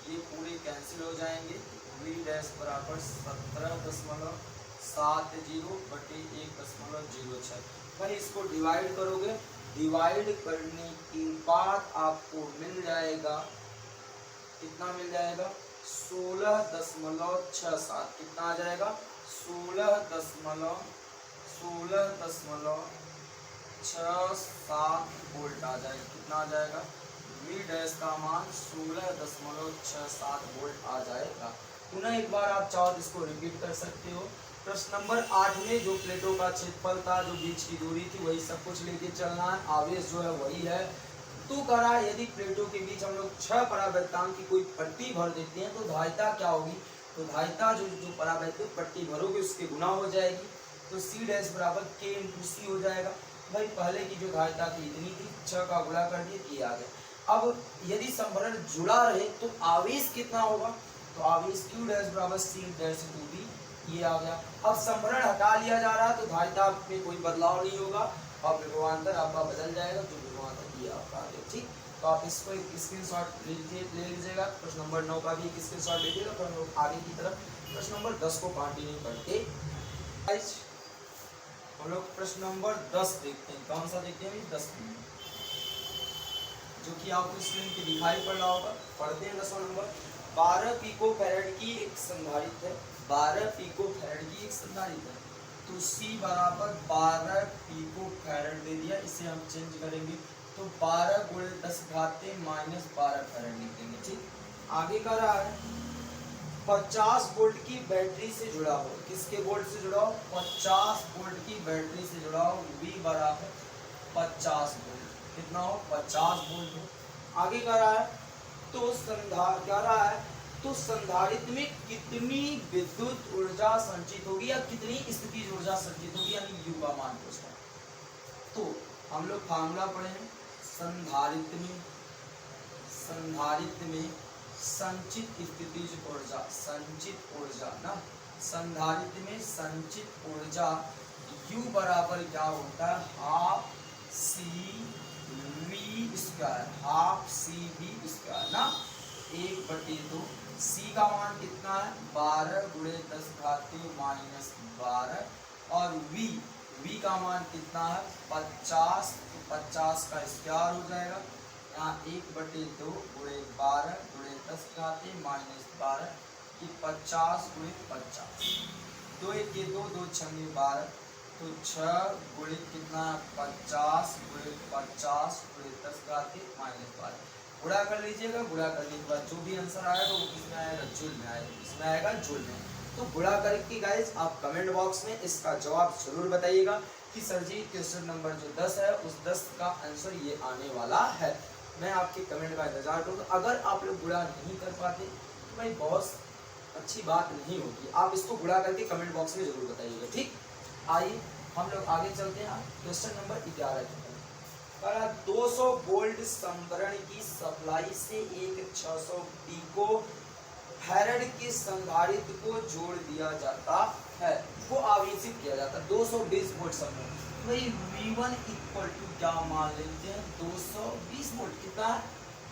[SPEAKER 2] ये पूरे कैंसिल हो जाएंगे, V डैश बराबर 17.70/1.06। भाई इसको डिवाइड करोगे, डिवाइड करने के बाद आपको मिल जाएगा, कितना मिल जाएगा 16.67, कितना आ जाएगा 16.67 16.67 वोल्ट आ जाएगा। कितना आ जाएगा? V डैश का मान 16.67 वोल्ट आ जाएगा। पुनः एक बार आप चाहो तो इसको रिपीट कर सकते हो। प्रश्न नंबर 8 में जो प्लेटों का क्षेत्रफल था, जो बीच की दूरी थी, वही सब कुछ लेके चलना है। आवेश जो है वही है। तो करा यदि प्लेटों के बीच हम लोग 6 परावृत्तांक की कोई पट्टी भर देते हैं तो धारिता क्या होगी? तो धारिता जो परावृत्त पट्टी भरोगे उसके गुना हो जाएगी। तो C डैश बराबर K इंटू C हो जाएगा। भाई पहले की जो धारिता थी इतनी थी, 6 का गुणा कर दिए, ये आ गया। अब यदि संभरण जुड़ा रहे तो आवेश कितना होगा? तो आवेश Q डैश बराबर C डैश इंटू V, ये आ गया। अब संभरण हटा लिया जा रहा है तो धारिता में कोई बदलाव नहीं होगा और विभवांतर आपका बदल जाएगा। जो विभवांतर ये आपका आ गया। ठीक, तो आप इसको एक स्क्रीनशॉट ले लीजिएगा। प्रश्न नंबर 9 का भी एक स्क्रीनशॉट ले लीजिएगा। फिर हम लोग आगे की तरफ प्रश्न नंबर 10 को कंटिन्यू करते। हम लोग प्रश्न नंबर 10 देखते हैं। कौन सा देखते हैं? 10, जो कि आपको स्क्रीन पे दिखाई पड़ रहा होगा। पढ़ते हैं 10वां नंबर। 12 पिको फैराड की एक संधारित्र है। 12 पिको फैराड की एक संधारित्र है। तो C बराबर 12 पिको फैराड दे दिया। इसे हम चेंज करेंगे तो 12 गुणे 10 घाते माइनस 12 फैराड लिख देंगे। ठीक, आगे का रहा है 50 वोल्ट की बैटरी से जुड़ा हो। किसके वोल्ट से जुड़ा हो? 50 वोल्ट की बैटरी से जुड़ा हो। V बराबर 50 वोल्ट। कितना हो? 50 वोल्ट हो। आगे का रहा है तो क्या रहा है? तो संधारित्र में कितनी विद्युत ऊर्जा संचित होगी या कितनी स्थितिज ऊर्जा संचित होगी, यानी U का मान पूछता है। तो हम लोग फार्मूला पढ़े हैं। संधारित्र में संचित स्थितिज ऊर्जा, संचित ऊर्जा ना, संधारित्र में संचित ऊर्जा U बराबर क्या होता है? Half CV square, half CV square ना, 1/2। C का मान कितना है? 12 गुणे 10 घाते माइनस 12 और V का मान कितना है? 50। 50 का स्क्वायर हो जाएगा। यहाँ 1/2 गुणे 12 गुणे 10 घाते माइनस 12 की 50 गुणे 50। 2 1 के 2, 2 6 12, तो 6 गुणे कितना? 50 गुणे 50 गुणे 10 घाते माइनस 12। गुणा कर लीजिएगा। गुणा करने के बाद जो भी आंसर आएगा वो किसमें आएगा? जूल में आएगा। इसमें आएगा जूल में। तो गुणा करके गाइस आप कमेंट बॉक्स में इसका जवाब जरूर बताइएगा कि सर जी क्वेश्चन नंबर जो 10 है उस 10 का आंसर ये आने वाला है। मैं आपके कमेंट का इंतजार करूँगा। अगर आप लोग गुणा नहीं कर पाते तो भाई बहुत अच्छी बात नहीं होगी। आप इसको गुणा करके कमेंट बॉक्स में जरूर बताइएगा। ठीक, आइए हम लोग आगे चलते हैं। क्वेश्चन नंबर 11 की 200 वोल्ट संभरण की सप्लाई से एक 600 पिको फैराड के संधारित्र को जोड़ दिया जाता है, वो आवेशित किया जाता है। 220 वोल्ट संभरण, भाई V1 इक्वल टू क्या मान लेते हैं? 220 वोल्ट। कितना है?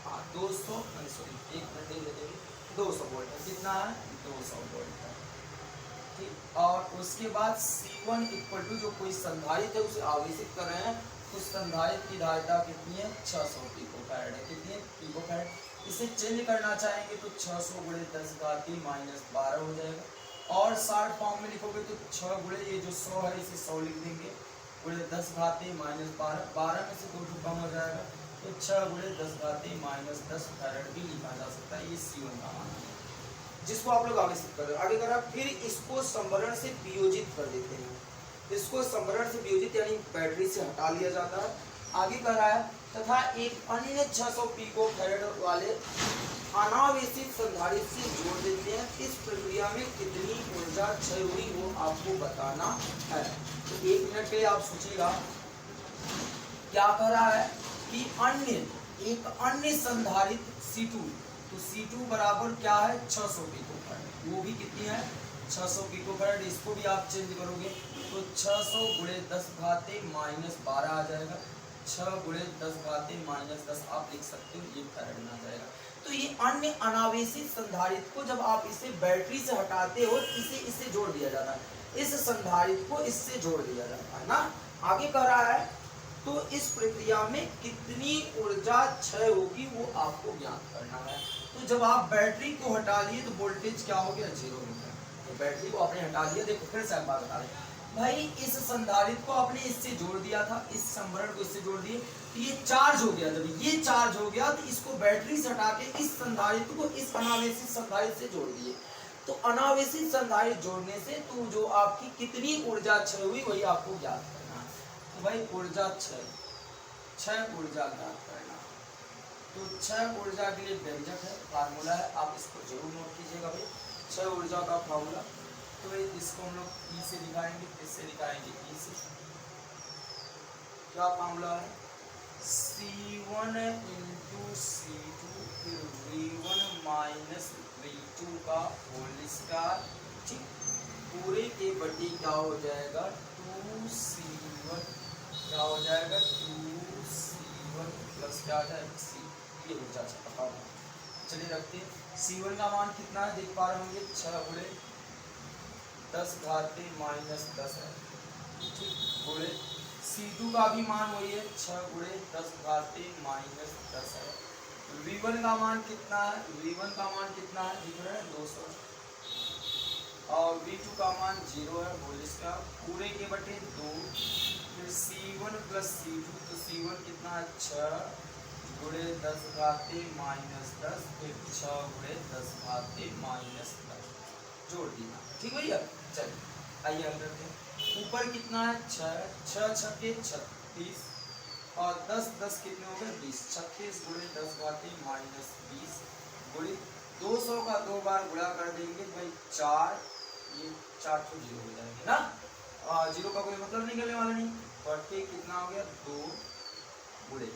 [SPEAKER 2] हाँ 200 सॉरी 1 मिनट दे देते हैं। 200 वोल्ट है। कितना है? 200 वोल्ट है। ठीक, और उसके बाद C1 इक्वल टू जो कोई संधारित्र है उसे आवेशित कर रहे हैं, उस संधारित्र की धारिता कितनी है? 600 पिको फैराड है। कितनी है? Pico farad. इसे चेंज करना चाहेंगे तो 600 गुणे 10 घाती माइनस 12 हो जाएगा। और शॉर्ट फॉर्म में लिखोगे तो 6 गुणे ये जो 100 है इसे 100 लिख देंगे, गुणे 10 घाती माइनस 12, 12 में से 2 कम हो जाएगा तो 6 गुणे 10 घाती माइनस 10 फैराड भी लिखा जा सकता है। ये C1 का मान है जिसको आप लोग आवेशित कर रहे हो। आगे करा फिर इसको संभरण से वियोजित कर देते हैं। इसको संभरण से वियोजित यानी बैटरी से हटा लिया जाता है। आगे कह रहा है तथा एक अन्य 600 पिको फैराड वाले अनावेशित संधारित्र से जोड़ देते हैं। इस प्रक्रिया में कितनी ऊर्जा क्षय हुई वो आपको बताना है। तो 1 मिनट के लिए आप सोचिएगा क्या कह रहा है कि एक अन्य संधारित्र C2, तो C2 बराबर क्या है? 600 पिको फैराड। वो भी कितनी है? 600 पिको फैराड। इसको भी आप चेंज करोगे तो 600 गुणे 10 घाते माइनस 12 आ जाएगा। 6 गुणे 10 घाते माइनस 10 आप लिख सकते हो, ये फैराड में आ जाएगा। तो ये अन्य अनावेशित संधारित्र को जब आप इसे बैटरी से हटाते हो इसे जोड़ दिया जाता है। इस संधारित्र को इससे जोड़ दिया जाता है ना। आगे कह रहा है तो इस प्रक्रिया में कितनी ऊर्जा क्षय होगी वो आपको ज्ञात करना है। तो जब आप बैटरी को हटा लिए तो वोल्टेज क्या हो गया? 0 हो गया। तो बैटरी को आपने हटा लिया। देखो फिर से एक बात बता रहे, भाई इस संधारित्र को आपने इससे जोड़ दिया था, इस संभरण को इससे जोड़ दिए तो ये चार्ज हो गया। जब ये चार्ज हो गया तो इसको बैटरी से हटा के इस संधारित्र को इस अनावेशित संधारित्र से जोड़ दिए। तो अनावेशित संधारित्र जोड़ने से तो जो आपकी कितनी ऊर्जा क्षय हुई वही आपको ज्ञात करना है। तो भाई ऊर्जा क्षय ऊर्जा ज्ञात करना। तो क्षय ऊर्जा के लिए व्यंजक है, फार्मूला है, आप इसको जरूर नोट कीजिएगा भाई। क्षय ऊर्जा का फार्मूला तो भाई इसको हम लोग ई से दिखाएंगे, किससे दिखाएंगे, ई से। क्या फार्मूला है, C1 इंटू C2 फिर V1 माइनस V2 का होल स्क्वायर, ठीक, पूरे के बटी क्या हो जाएगा 2C1, क्या हो जाएगा 2C1 प्लस क्या आ जाएगा C, ये ऊर्जा पता होगा। चलिए रखते हैं, C1 का मान कितना है देख पा रहे होंगे 6 गुणे 10 घाते माइनस 10 है, ठीक, गुणे C2 का भी मान वही है 6 गुणे 10 घाते माइनस 10 है। V1 का मान कितना है, V1 का मान कितना है दिख रहा है 200 और V2 का मान 0 है, होल इसका पूरे के बटे 2 फिर C1 प्लस C2 तो C1 कितना है 6 गुणे 10 घाते माइनस 10 फिर 6 गुणे 10 घाते माइनस 10 जोड़ दिया, ठीक भैया। चलिए आइए हम करते हैं, ऊपर कितना है 6 छक्के 36 और 10 10 कितने हो गए 20, 36 गुणे 10 घाते माइनस 20 गुणे 200 का 2 बार गुणा कर देंगे भाई 4, ये 4 तो 0 हो जाएंगे ना, 0 का कोई मतलब निकलने वाला नहीं, बटे कितना हो गया 2 गुणे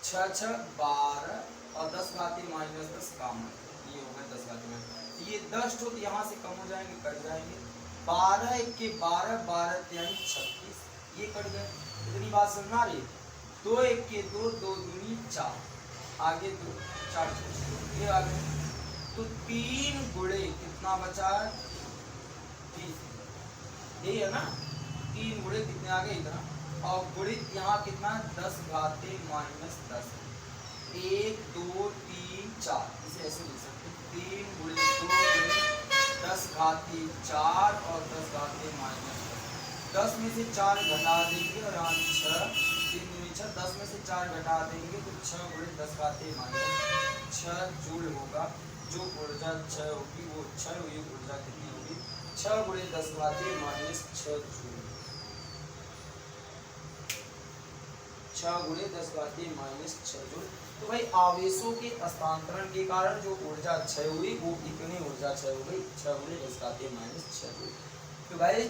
[SPEAKER 2] 6 6 12 और 10 घाते माइनस 10 काम है, ये हो गया 10 घाते माइनस, ये 10 तो यहाँ से कम हो जाएंगे, कट जाएंगे, 12 1 के 12 12 3 36, ये कट गए। इतनी बात समझना रही, 2 1 के 2 2 दूनी 4, आगे 2 4 ये आ गए, तो 3 गुणे कितना बचा है 30, यही है ना, 3 गुणे कितने आ गए इतना, और गुणित यहाँ कितना 10 घाते माइनस 10, 1 2 3 4, इसे ऐसे लिख सकते हैं 3 गुणे 2 गुणे 10 घाते 4 और 10 घाते माइनस 10 में से 4 घटा देंगे और यहाँ 6 3 दूनी 6, 10 में से 4 घटा देंगे तो 6 गुणे 10 घाते माइनस 6 जूल होगा, जो ऊर्जा क्षय होगी वो क्षय हुई ऊर्जा कितनी होगी 6 गुणे 10 घाते माइनस 6 जूल, 6 गुणे 10 घाते माइनस 6 जूल। तो भाई आवेशों के हस्तांतरण के कारण जो ऊर्जा क्षय हुई वो कितनी ऊर्जा क्षय हो गई 6 गुणे 10 घाते माइनस 6 जूल। तो भाई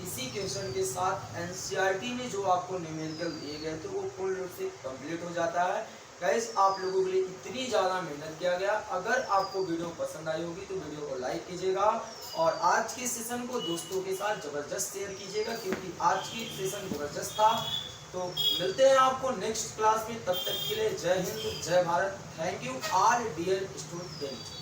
[SPEAKER 2] इसी क्वेश्चन के साथ एनसीईआरटी में जो आपको न्यूमेरिकल दिए गए थे वो पूर्ण रूप से कंप्लीट हो जाता है। गाइस आप लोगों के लिए इतनी ज़्यादा मेहनत किया गया, अगर आपको वीडियो पसंद आई होगी तो वीडियो को लाइक कीजिएगा और आज के सेशन को दोस्तों के साथ ज़बरदस्त शेयर कीजिएगा, क्योंकि आज की सेशन ज़बरदस्त था। तो मिलते हैं आपको नेक्स्ट क्लास में, तब तक के लिए जय हिंद जय Bharat. Thank you all dear student.